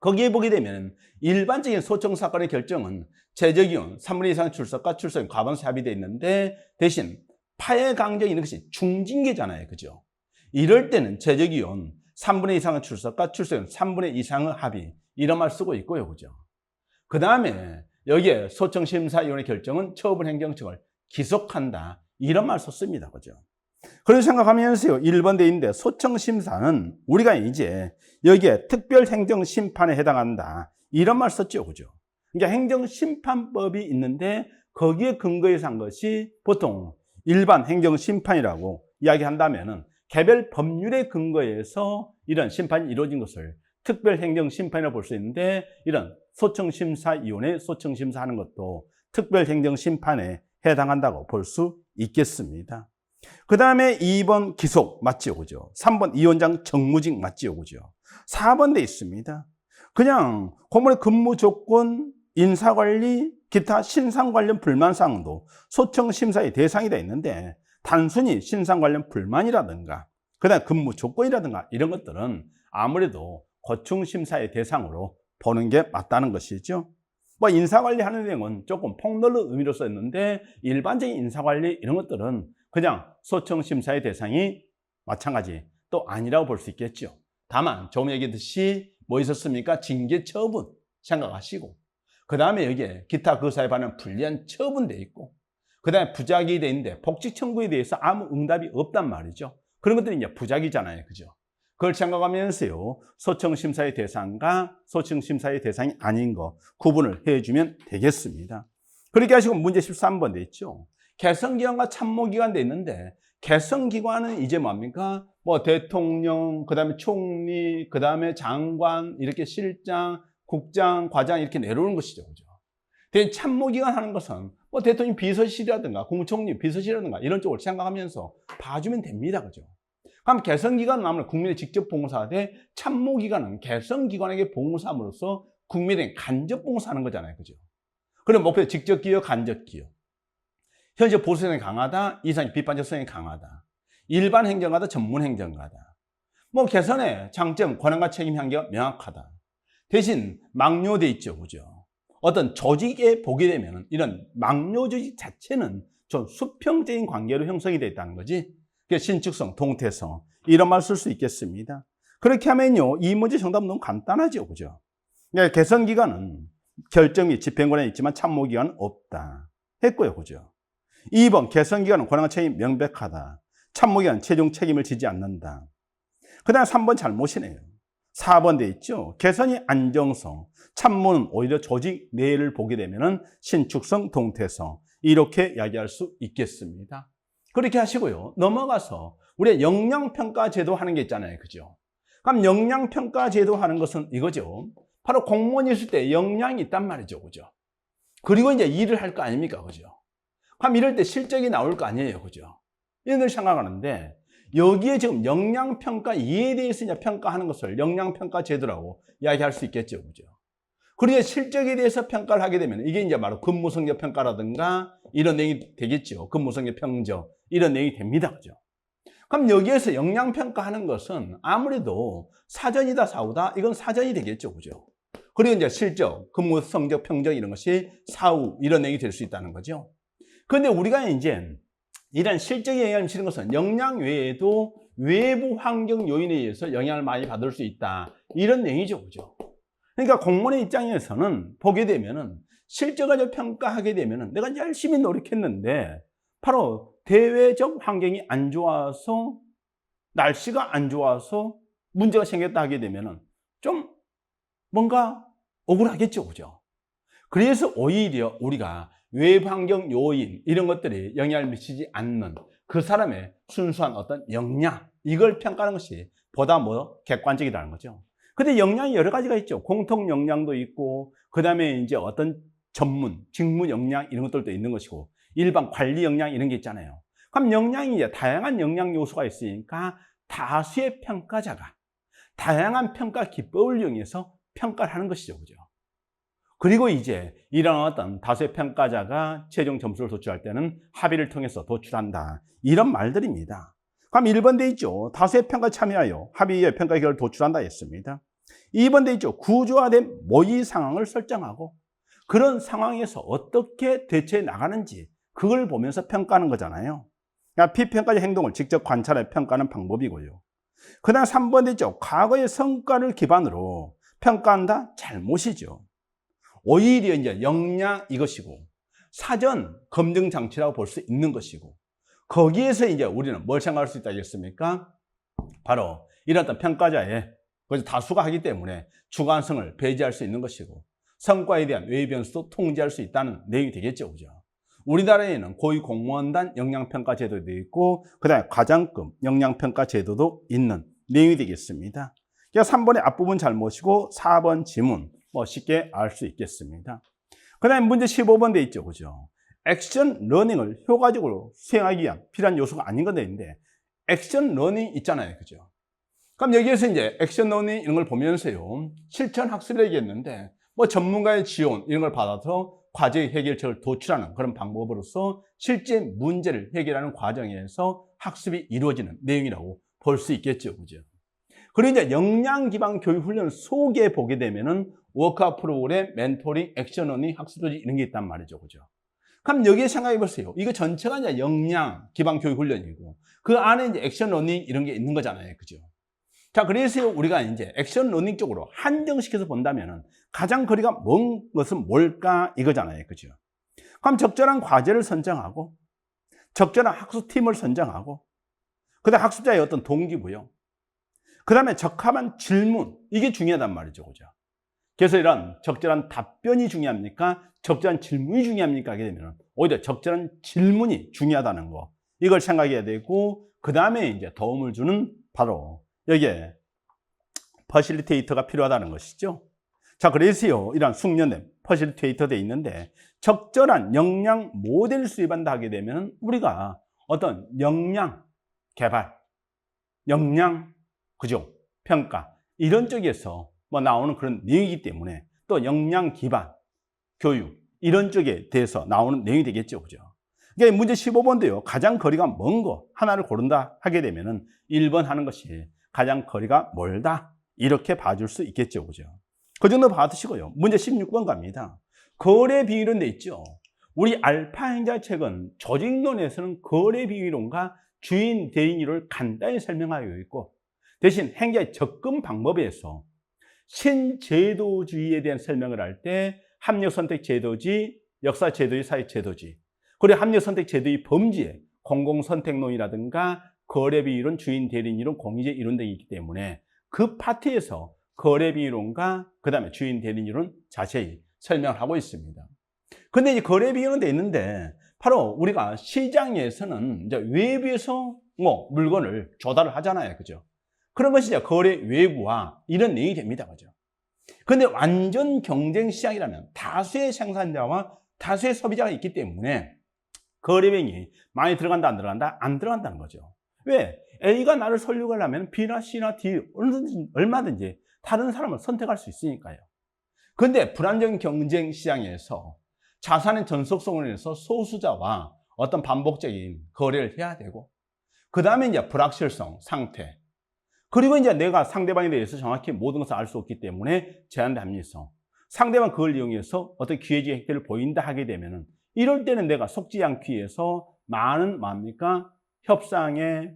Speaker 1: 거기에 보게 되면 일반적인 소청 사건의 결정은 최저기온 3분의 2 이상 출석과 출석인 과반수 합의되어 있는데 대신 파해 강정이 있는 것이 중징계잖아요. 그죠? 이럴 때는 최저기온 3분의 2 이상의 출석과 출석인 3분의 2 이상의 합의 이런 말 쓰고 있고요. 그죠? 그 다음에 여기에 소청심사위원회 결정은 처분행정처를 기속한다. 이런 말 썼습니다. 그죠? 그런 생각하면서요. 1번 돼 있는데 소청심사는 우리가 이제 여기에 특별행정심판에 해당한다. 이런 말 썼죠. 그죠? 그러니까 행정심판법이 있는데 거기에 근거해서 한 것이 보통 일반 행정심판이라고 이야기한다면은 개별 법률에 근거해서 이런 심판이 이루어진 것을 특별행정심판이라고 볼 수 있는데 이런 소청심사위원회 소청심사하는 것도 특별행정심판에 해당한다고 볼 수 있겠습니다. 그 다음에 2번 기속 맞지요, 그죠? 3번 위원장 정무직 맞지요, 그죠? 4번 돼 있습니다. 그냥 공무원의 근무 조건, 인사관리, 기타 신상 관련 불만 사항도 소청 심사의 대상이 되어 있는데 단순히 신상 관련 불만이라든가 그다음 근무 조건이라든가 이런 것들은 아무래도 고충 심사의 대상으로 보는 게 맞다는 것이죠. 뭐 인사관리 하는 내용은 조금 폭넓은 의미로 썼는데 일반적인 인사관리 이런 것들은 그냥 소청 심사의 대상이 마찬가지 또 아니라고 볼 수 있겠죠. 다만 조금 얘기했듯이 뭐 있었습니까? 징계 처분 생각하시고 그 다음에 여기에 기타 그 사에 관한 불리한 처분돼 있고 그 다음에 부작위 돼 있는데 복직 청구에 대해서 아무 응답이 없단 말이죠. 그런 것들이 이제 부작위잖아요, 그죠? 그걸 생각하면서요, 소청심사의 대상과 소청심사의 대상이 아닌 거 구분을 해주면 되겠습니다. 그렇게 하시고 문제 13번 돼 있죠. 개성기관과 참모기관 돼 있는데 개성기관은 이제 뭡니까? 뭐 대통령, 그 다음에 총리, 그 다음에 장관, 이렇게 실장, 국장, 과장 이렇게 내려오는 것이죠, 그죠? 참모기관 하는 것은 뭐 대통령 비서실이라든가 국무총리 비서실이라든가 이런 쪽을 생각하면서 봐주면 됩니다, 그죠? 그럼 개성기관은 아무래도 국민에 직접 봉사하되 참모기관은 개성기관에게 봉사함으로써 국민에게 간접 봉사하는 거잖아요, 그죠? 그럼 목표 직접 기여, 간접 기여. 현재 보수성이 강하다, 이상 비판적 성이 강하다. 일반 행정가다, 전문 행정가다. 뭐 개선의 장점, 권한과 책임 한계가 명확하다. 대신 막료돼 있죠, 그죠? 어떤 조직에 보게 되면 이런 막료 조직 자체는 좀 수평적인 관계로 형성이 되어 있다는 거지. 신축성, 동태성 이런 말 쓸 수 있겠습니다. 그렇게 하면요, 이 문제 정답은 너무 간단하죠, 그죠? 그러니까 개선기관은 결정 및 집행권에 있지만 참모기관은 없다 했고요, 그죠? 2번 개선기관은 권한과 책임이 명백하다. 참모기관은 최종 책임을 지지 않는다. 그 다음 3번 잘못이네요. 4번 돼 있죠. 개선이 안정성, 참모는 오히려 조직 내를 보게 되면은 신축성, 동태성 이렇게 이야기할 수 있겠습니다. 그렇게 하시고요. 넘어가서 우리가 역량평가 제도 하는 게 있잖아요, 그죠? 그럼 역량평가 제도 하는 것은 이거죠. 바로 공무원이 있을 때 역량이 있단 말이죠, 그죠? 그리고 이제 일을 할 거 아닙니까, 그죠? 그럼 이럴 때 실적이 나올 거 아니에요, 그죠? 이런 걸 생각하는데 여기에 지금 역량평가 이에 대해서 이제 평가하는 것을 역량평가 제도라고 이야기할 수 있겠죠, 그죠? 그리고 실적에 대해서 평가를 하게 되면 이게 이제 바로 근무성적 평가라든가 이런 내용이 되겠죠. 근무성적 평적 이런 내용이 됩니다, 그죠? 그럼 여기에서 역량평가하는 것은 아무래도 사전이다 사후다 이건 사전이 되겠죠, 그죠? 그리고 이제 실적, 근무성적 평적 이런 것이 사후 이런 내용이 될 수 있다는 거죠. 그런데 우리가 이제 이런 실적에 영향을 미치는 것은 역량 외에도 외부 환경 요인에 의해서 영향을 많이 받을 수 있다. 이런 내용이죠, 그죠? 그러니까 공무원의 입장에서는 보게 되면은 실적을 평가하게 되면은 내가 열심히 노력했는데 바로 대외적 환경이 안 좋아서 날씨가 안 좋아서 문제가 생겼다 하게 되면은 좀 뭔가 억울하겠죠, 그죠? 그래서 오히려 우리가 외부 환경 요인 이런 것들이 영향을 미치지 않는 그 사람의 순수한 어떤 역량 이걸 평가하는 것이 보다 객관적이라는 거죠. 근데 역량이 여러 가지가 있죠. 공통 역량도 있고 그 다음에 이제 어떤 전문, 직무 역량 이런 것들도 있는 것이고 일반 관리 역량 이런 게 있잖아요. 그럼 역량이 이제 다양한 역량 요소가 있으니까 다수의 평가자가 다양한 평가 기법을 이용해서 평가를 하는 것이죠, 그죠? 그리고 이제 이런 어떤 다수의 평가자가 최종 점수를 도출할 때는 합의를 통해서 도출한다. 이런 말들입니다. 그럼 1번 돼 있죠. 다수의 평가 참여하여 합의의 평가 결과를 도출한다 했습니다. 2번 돼 있죠. 구조화된 모의 상황을 설정하고 그런 상황에서 어떻게 대처해 나가는지 그걸 보면서 평가하는 거잖아요. 그러니까 피평가적 행동을 직접 관찰해 평가하는 방법이고요. 그 다음 3번 돼 있죠. 과거의 성과를 기반으로 평가한다? 잘못이죠. 오히려 이제 역량 이것이고 사전 검증 장치라고 볼 수 있는 것이고 거기에서 이제 우리는 뭘 생각할 수 있다겠습니까? 바로 이런 어떤 평가자의 다수가 하기 때문에 주관성을 배제할 수 있는 것이고 성과에 대한 외의 변수도 통제할 수 있다는 내용이 되겠죠, 그죠? 우리나라에는 고위공무원단 역량평가 제도도 있고 그 다음에 과장급 역량평가 제도도 있는 내용이 되겠습니다. 그러니까 3번의 앞부분 잘못이고 4번 지문 쉽게 알 수 있겠습니다. 그 다음에 문제 15번 돼 있죠, 그죠? 액션 러닝을 효과적으로 수행하기 위한 필요한 요소가 아닌 건데 있는데 액션 러닝 있잖아요. 그죠? 그럼 여기에서 이제 액션 러닝 이런 걸 보면서요. 실천 학습을 얘기했는데 뭐 전문가의 지원 이런 걸 받아서 과제 해결책을 도출하는 그런 방법으로서 실제 문제를 해결하는 과정에서 학습이 이루어지는 내용이라고 볼 수 있겠죠. 그죠? 그리고 이제 역량 기반 교육 훈련 속에 보게 되면은 워크아웃 프로그램, 멘토링, 액션 러닝, 학습 도지 이런 게 있단 말이죠. 그죠? 그럼 여기에 생각해 보세요. 이거 전체가 이제 역량 기반 교육 훈련이고 그 안에 이제 액션 러닝 이런 게 있는 거잖아요. 그죠? 자, 그래서 우리가 이제 액션 러닝 쪽으로 한정시켜서 본다면은 가장 거리가 먼 것은 뭘까 이거잖아요. 그죠? 그럼 적절한 과제를 선정하고 적절한 학습팀을 선정하고 그다음 학습자의 어떤 동기부여 그 다음에 적합한 질문 이게 중요하단 말이죠. 그죠? 그래서 이런 적절한 답변이 중요합니까? 적절한 질문이 중요합니까? 하게 되면 오히려 적절한 질문이 중요하다는 거 이걸 생각해야 되고 그 다음에 이제 도움을 주는 바로 여기에 퍼실리테이터가 필요하다는 것이죠. 자, 그래서요 이런 숙련된 퍼실리테이터 돼 있는데 적절한 역량 모델을 수립한다 하게 되면 우리가 어떤 역량 개발, 역량 그죠? 평가 이런 쪽에서 뭐 나오는 그런 내용이기 때문에 또 역량 기반 교육 이런 쪽에 대해서 나오는 내용이 되겠죠. 그죠? 그러니까 문제 15번도요. 가장 거리가 먼 거 하나를 고른다 하게 되면은 1번 하는 것이 가장 거리가 멀다. 이렇게 봐줄 수 있겠죠. 그죠? 그 정도 봐두시고요. 문제 16번 갑니다. 거래 비율은 돼 있죠. 우리 알파 행자 책은 조직론에서는 거래 비율론과 주인 대인율을 간단히 설명하고 있고 대신 행자의 접근 방법에서 신제도주의에 대한 설명을 할 때 합력선택제도주의, 역사제도주의, 사회제도주의 그리고 합력선택제도의 범주에 공공선택론이라든가 거래비율은 주인 대리인이론, 공의제 이론 등이 있기 때문에 그 파트에서 거래비율론과 그 다음에 주인 대리인이론 자세히 설명을 하고 있습니다. 근데 이제 거래비율은 돼 있는데 바로 우리가 시장에서는 이제 외부에서 뭐 물건을 조달을 하잖아요. 그죠? 그런 것이 이제 거래 외부화 이런 내용이 됩니다. 그죠? 근데 완전 경쟁 시장이라면 다수의 생산자와 다수의 소비자가 있기 때문에 거래비용이 많이 들어간다 안 들어간다? 안 들어간다는 거죠. 왜? A가 나를 설득하려면 B나 C나 D 얼마든지 다른 사람을 선택할 수 있으니까요. 근데 불안정 경쟁 시장에서 자산의 전속성을 위해서 소수자와 어떤 반복적인 거래를 해야 되고 그 다음에 이제 불확실성 상태 그리고 이제 내가 상대방에 대해서 정확히 모든 것을 알 수 없기 때문에 제한된 합리성 상대방 그걸 이용해서 어떤 기회주의 행태를 보인다 하게 되면은 이럴 때는 내가 속지 않기 위해서 많은 뭡니까? 협상에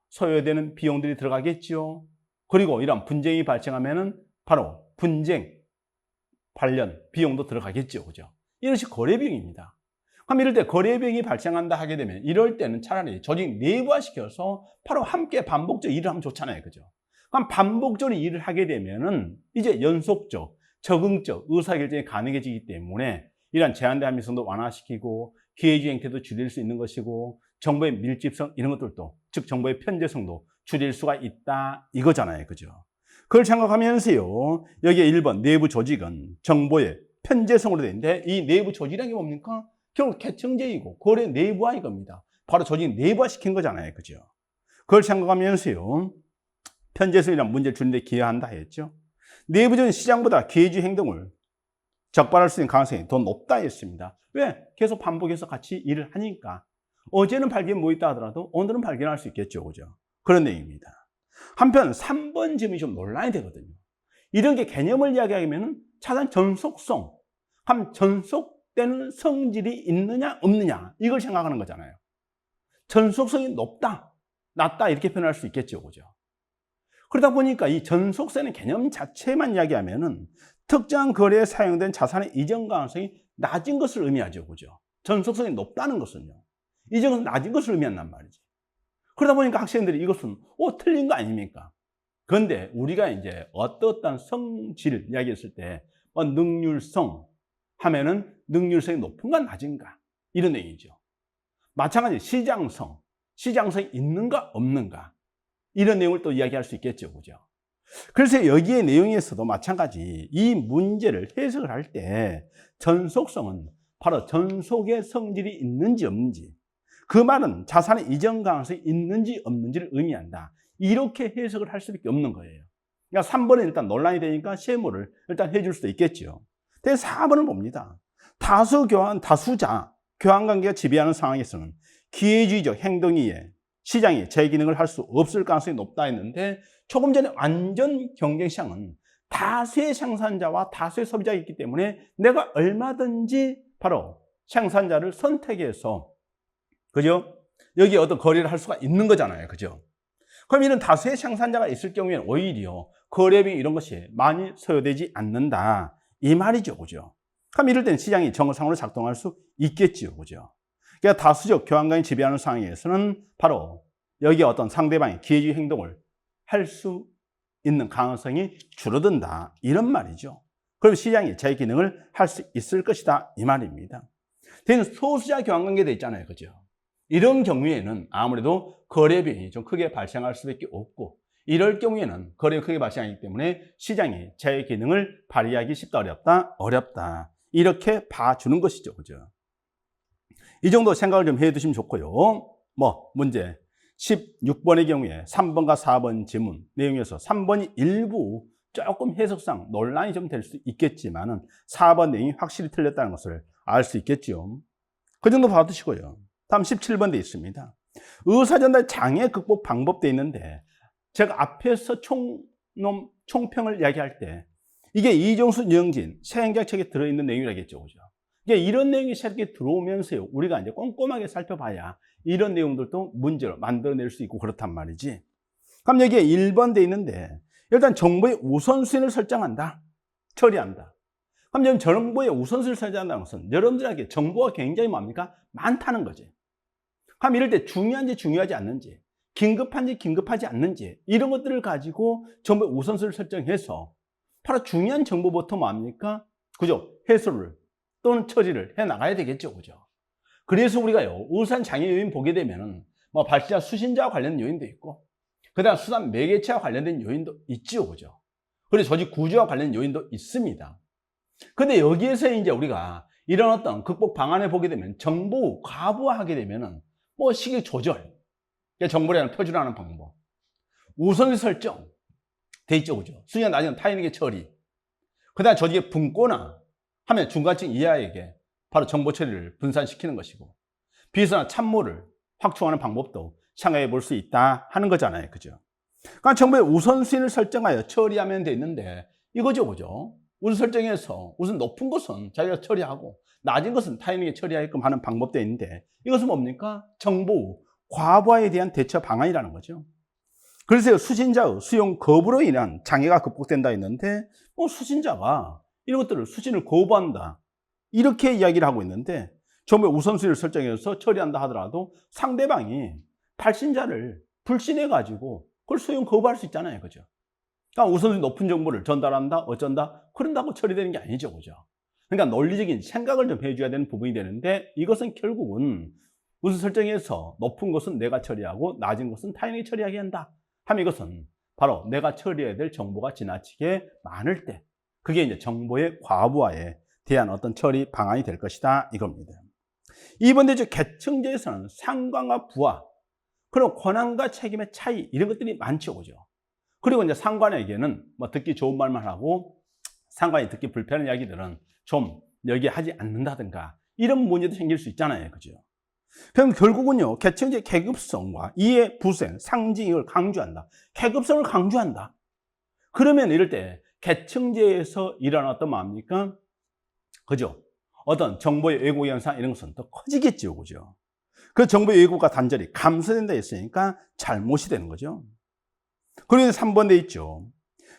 Speaker 1: 소요되는 비용들이 들어가겠죠. 그리고 이런 분쟁이 발생하면은 바로 분쟁 관련 비용도 들어가겠죠. 그죠? 이런 식 거래 비용입니다. 그럼 이럴 때 거래 비용이 발생한다 하게 되면 이럴 때는 차라리 조직 내부화시켜서 바로 함께 반복적 일을 하면 좋잖아요. 그죠? 그럼 반복적으로 일을 하게 되면은 이제 연속적, 적응적 의사결정이 가능해지기 때문에 이런 제한된 합리성도 완화시키고 기회주의 행태도 줄일 수 있는 것이고 정보의 밀집성 이런 것들도 즉 정보의 편제성도 줄일 수가 있다 이거잖아요. 그죠? 그걸 생각하면서요. 여기에 1번 내부 조직은 정보의 편제성으로 되어 있는데 이 내부 조직이라는 게 뭡니까? 결국 개청제이고 거래 내부화 이겁니다. 바로 조직 내부화 시킨 거잖아요. 그죠? 그걸 생각하면서요. 편제성이란 문제를 줄이는 데 기여한다 했죠. 내부적인 시장보다 기회주의 행동을 적발할 수 있는 가능성이 더 높다 했습니다. 왜? 계속 반복해서 같이 일을 하니까. 어제는 발견 뭐 있다 하더라도 오늘은 발견할 수 있겠죠. 그죠? 그런 내용입니다. 한편 3번 점이 좀 논란이 되거든요. 이런 게 개념을 이야기하면 차단 전속성, 한 전속되는 성질이 있느냐 없느냐 이걸 생각하는 거잖아요. 전속성이 높다, 낮다 이렇게 표현할 수 있겠죠. 그죠? 그러다 보니까 이 전속성의 개념 자체만 이야기하면은 특정한 거래에 사용된 자산의 이전 가능성이 낮은 것을 의미하죠. 그죠? 전속성이 높다는 것은요. 이전 것은 낮은 것을 의미한단 말이지. 그러다 보니까 학생들이 이것은 틀린 거 아닙니까? 그런데 우리가 이제 어떠한 성질 이야기했을 때 능률성 하면은 능률성이 높은가 낮은가 이런 내용이죠. 마찬가지 시장성, 시장성이 있는가 없는가 이런 내용을 또 이야기할 수 있겠죠. 그죠? 그래서 여기에 내용에서도 마찬가지 이 문제를 해석을 할 때 전속성은 바로 전속의 성질이 있는지 없는지, 그 말은 자산의 이전 가능성이 있는지 없는지를 의미한다. 이렇게 해석을 할 수밖에 없는 거예요. 그러니까 3번은 일단 논란이 되니까 세모를 일단 해줄 수도 있겠죠. 근데 4번을 봅니다. 다수자 교환 관계가 지배하는 상황에서는 기회주의적 행동이에 시장이 제 기능을 할 수 없을 가능성이 높다 했는데, 조금 전에 완전 경쟁 시장은 다수의 생산자와 다수의 소비자가 있기 때문에 내가 얼마든지 바로 생산자를 선택해서, 그죠? 여기 어떤 거래를 할 수가 있는 거잖아요. 그죠? 그럼 이런 다수의 생산자가 있을 경우에는 오히려 거래비 이런 것이 많이 소요되지 않는다. 이 말이죠. 그죠? 그럼 이럴 때는 시장이 정상으로 작동할 수 있겠죠. 그죠? 그러니까 다수적 교환관이 지배하는 상황에서는 바로 여기 어떤 상대방의 기회주의 행동을 할 수 있는 가능성이 줄어든다. 이런 말이죠. 그럼 시장이 제 기능을 할 수 있을 것이다. 이 말입니다. 대는 소수자 교환관계도 있잖아요. 그죠? 이런 경우에는 아무래도 거래비용이 좀 크게 발생할 수밖에 없고, 이럴 경우에는 거래비용이 크게 발생하기 때문에 시장이 제 기능을 발휘하기 쉽다, 어렵다? 어렵다. 이렇게 봐주는 것이죠. 그죠? 이 정도 생각을 좀 해두시면 좋고요. 문제 16번의 경우에 3번과 4번 지문 내용에서 3번이 일부 조금 해석상 논란이 좀 될 수 있겠지만은 4번 내용이 확실히 틀렸다는 것을 알 수 있겠죠. 그 정도 봐두시고요. 다음 17번 돼 있습니다. 의사전달 장애 극복 방법도 있는데, 제가 앞에서 총평을 이야기할 때 이게 이종수, 유영진 세행자책에 들어있는 내용이라겠죠. 그죠? 이런 내용이 새롭게 들어오면서요, 우리가 이제 꼼꼼하게 살펴봐야 이런 내용들도 문제로 만들어낼 수 있고 그렇단 말이지. 그럼 여기에 1번 돼 있는데, 일단 정보의 우선순위를 설정한다, 처리한다. 그럼 여러분, 정보의 우선순위를 설정한다는 것은 여러분들에게 정보가 굉장히 뭡니까? 많다는 거지. 그럼 이럴 때 중요한지 중요하지 않는지, 긴급한지 긴급하지 않는지, 이런 것들을 가지고 정보의 우선순위를 설정해서 바로 중요한 정보부터 뭡니까? 그죠? 해소를 또는 처리를 해 나가야 되겠죠. 그죠? 그래서 우리가요, 우선 장애 요인 보게 되면은 발신자 수신자와 관련된 요인도 있고, 그 다음 수단 매개체와 관련된 요인도 있죠. 그죠? 그리고 조직 구조와 관련된 요인도 있습니다. 근데 여기에서 이제 우리가 이런 어떤 극복 방안을 보게 되면 정보 과부하하게 되면은 시기 조절, 정보량을 표준화하는 방법, 우선순위 설정 돼 있죠. 그죠? 순위가 낮은 타인에게 처리, 그 다음에 조직의 분권화 하면 중간층 이하에게 바로 정보 처리를 분산시키는 것이고, 비서나 참모를 확충하는 방법도 생각해 볼 수 있다 하는 거잖아요. 그죠? 그러니까 정보의 우선순위를 설정하여 처리하면 되는데, 이거죠. 그죠? 우선 설정해서 우선 높은 것은 자기가 처리하고 낮은 것은 타인에게 처리하게끔 하는 방법도 있는데, 이것은 뭡니까? 정보 과부하에 대한 대처 방안이라는 거죠. 그래서 수신자의 수용 거부로 인한 장애가 극복된다 했는데, 수신자가 이런 것들을 수신을 거부한다, 이렇게 이야기를 하고 있는데, 정보의 우선순위를 설정해서 처리한다 하더라도 상대방이 발신자를 불신해 가지고 그걸 수용 거부할 수 있잖아요. 그죠? 그러니까 우선순위 높은 정보를 전달한다, 어쩐다, 그런다고 처리되는 게 아니죠. 그죠? 그러니까 논리적인 생각을 좀 해줘야 되는 부분이 되는데, 이것은 결국은 우선 설정해서 높은 것은 내가 처리하고 낮은 것은 타인에게 처리하게 한다 하면, 이것은 바로 내가 처리해야 될 정보가 지나치게 많을 때, 그게 이제 정보의 과부하에 대한 어떤 처리 방안이 될 것이다, 이겁니다. 2번 대조 계층제에서는 상관과 부하, 그리고 권한과 책임의 차이, 이런 것들이 많죠. 그죠? 그리고 이제 상관에게는 듣기 좋은 말만 하고, 상관이 듣기 불편한 이야기들은 좀 여기 하지 않는다든가, 이런 문제도 생길 수 있잖아요. 그죠? 그럼 결국은요, 계층제 계급성과 이해, 부생, 상징, 이걸 강조한다. 계급성을 강조한다. 그러면 이럴 때 계층제에서 일어났던 뭡니까? 그죠? 어떤 정보의 왜곡 현상, 이런 것은 더 커지겠죠. 그죠? 그 정보의 왜곡과 단절이 감소된다 했으니까 잘못이 되는 거죠. 그리고 3번 돼 있죠.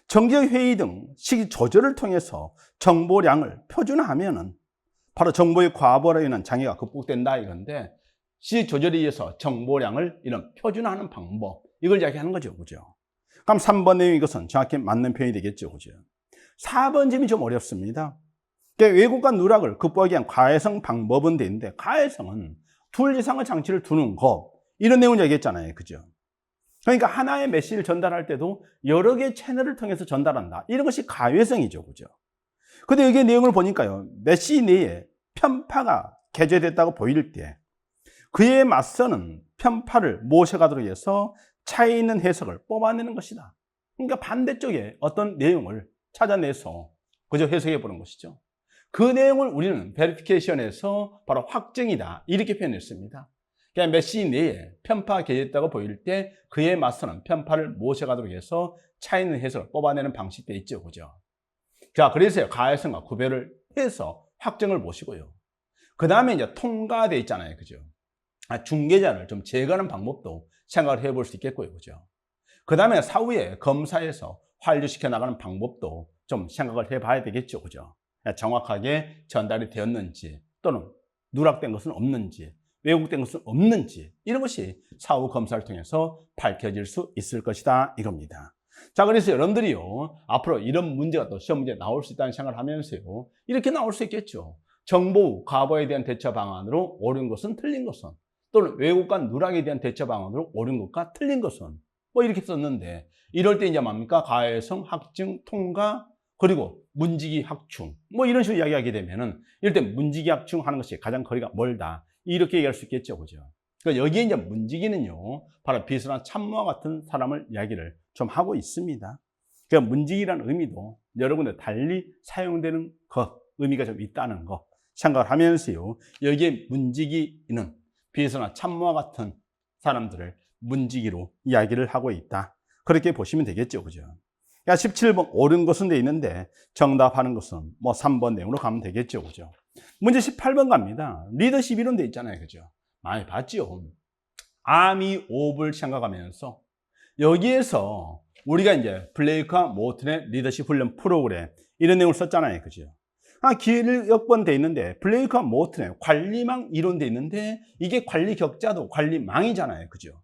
Speaker 1: 정기적 회의 등 시기 조절을 통해서 정보량을 표준화하면은 바로 정보의 과부하로 인한 장애가 극복된다 이건데, 시기 조절에 의해서 정보량을 이런 표준화하는 방법, 이걸 이야기하는 거죠. 그죠? 그럼 3번 내용, 이것은 정확히 맞는 표현이 되겠죠. 그죠? 4번 점이 좀 어렵습니다. 왜곡과 누락을 극복하기 위한 과외성 방법은 되는데, 과외성은 둘 이상의 장치를 두는 것, 이런 내용을 얘기했잖아요. 그죠? 그러니까 하나의 메시지를 전달할 때도 여러 개의 채널을 통해서 전달한다, 이런 것이 과외성이죠. 그죠? 근데 여기 내용을 보니까요, 메시지 내에 편파가 개재됐다고 보일 때 그에 맞서는 편파를 모셔가도록 해서 차이 있는 해석을 뽑아내는 것이다. 그러니까 반대쪽에 어떤 내용을 찾아내서 그저 해석해 보는 것이죠. 그 내용을 우리는 베리피케이션에서 바로 확증이다 이렇게 표현했습니다. 그냥 메시지 내에 편파가 개재됐다고 보일 때 그에 맞서는 편파를 모셔가도록 해서 차이 있는 해석을 뽑아내는 방식도 있죠. 그죠? 자, 그래서 가해성과 구별을 해서 확정을 보시고요. 그 다음에 이제 통과되어 있잖아요. 그죠? 중개자를 좀 제거하는 방법도 생각을 해볼 수 있겠고요. 그죠? 그 다음에 사후에 검사에서 완료시켜 나가는 방법도 좀 생각을 해봐야 되겠죠. 그죠? 정확하게 전달이 되었는지 또는 누락된 것은 없는지 왜곡된 것은 없는지 이런 것이 사후 검사를 통해서 밝혀질 수 있을 것이다 이겁니다. 자, 그래서 여러분들이요 앞으로 이런 문제가 또 시험 문제에 나올 수 있다는 생각을 하면서요 이렇게 나올 수 있겠죠. 정보, 과거에 대한 대처 방안으로 옳은 것은 틀린 것은 또는 왜곡과 누락에 대한 대처 방안으로 옳은 것과 틀린 것은 뭐 이렇게 썼는데 이럴 때 이제 뭡니까? 가해성, 확증, 통과 그리고 문지기 확충 뭐 이런 식으로 이야기하게 되면은 이럴 때 문지기 확충하는 것이 가장 거리가 멀다 이렇게 얘기할 수 있겠죠. 그죠? 그러니까 여기에 이제 문지기는요 바로 비선한 참모와 같은 사람을 이야기를 좀 하고 있습니다. 그러니까 문지기라는 의미도 여러 군데 달리 사용되는 것 의미가 좀 있다는 거 생각을 하면서요 여기에 문지기는 비선한 참모와 같은 사람들을 문지기로 이야기를 하고 있다 그렇게 보시면 되겠죠. 그죠? 그러니까 17번 옳은 것은 돼 있는데 정답하는 것은 뭐 3번 내용으로 가면 되겠죠. 그죠? 문제 18번 갑니다. 리더십 이론 돼 있잖아요. 그죠? 많이 봤죠? 아미 오브를 생각하면서 여기에서 우리가 이제 블레이크와 모튼의 리더십 훈련 프로그램 이런 내용을 썼잖아요. 그죠? 기억번 돼 있는데 블레이크와 모튼의 관리망 이론 돼 있는데 이게 관리 격자도 관리망이잖아요. 그죠?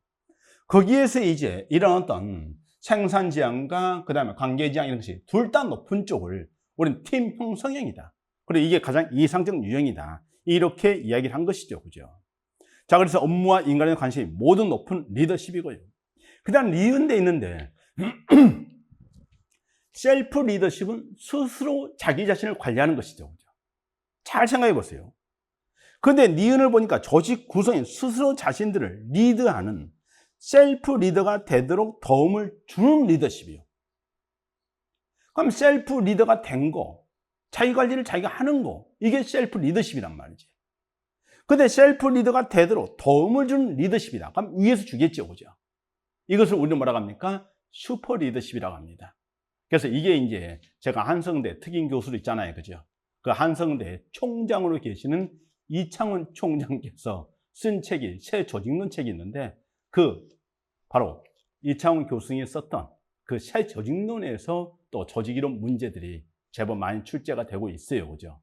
Speaker 1: 거기에서 이제 이런 어떤 생산 지향과 그 다음에 관계 지향 이런 것이 둘 다 높은 쪽을 우리는 팀 형성형이다. 그리고 이게 가장 이상적 유형이다. 이렇게 이야기를 한 것이죠. 그죠? 자, 그래서 업무와 인간의 관심이 모두 높은 리더십이고요. 그 다음 리은돼 있는데 셀프 리더십은 스스로 자기 자신을 관리하는 것이죠. 그죠? 잘 생각해 보세요. 그런데 니은을 보니까 조직 구성인 스스로 자신들을 리드하는 셀프 리더가 되도록 도움을 주는 리더십이요. 그럼 셀프 리더가 된 거, 자기 관리를 자기가 하는 거, 이게 셀프 리더십이란 말이지. 근데 셀프 리더가 되도록 도움을 주는 리더십이다. 그럼 위에서 주겠죠, 그죠? 이것을 우리는 뭐라고 합니까? 슈퍼 리더십이라고 합니다. 그래서 이게 이제 제가 한성대 특임 교수로 있잖아요, 그죠? 그 한성대 총장으로 계시는 이창훈 총장께서 쓴 책이 새 조직론 책이 있는데 바로 이창훈 교수님이 썼던 그 새 조직론에서 또 조직이론 문제들이 제법 많이 출제가 되고 있어요. 그죠?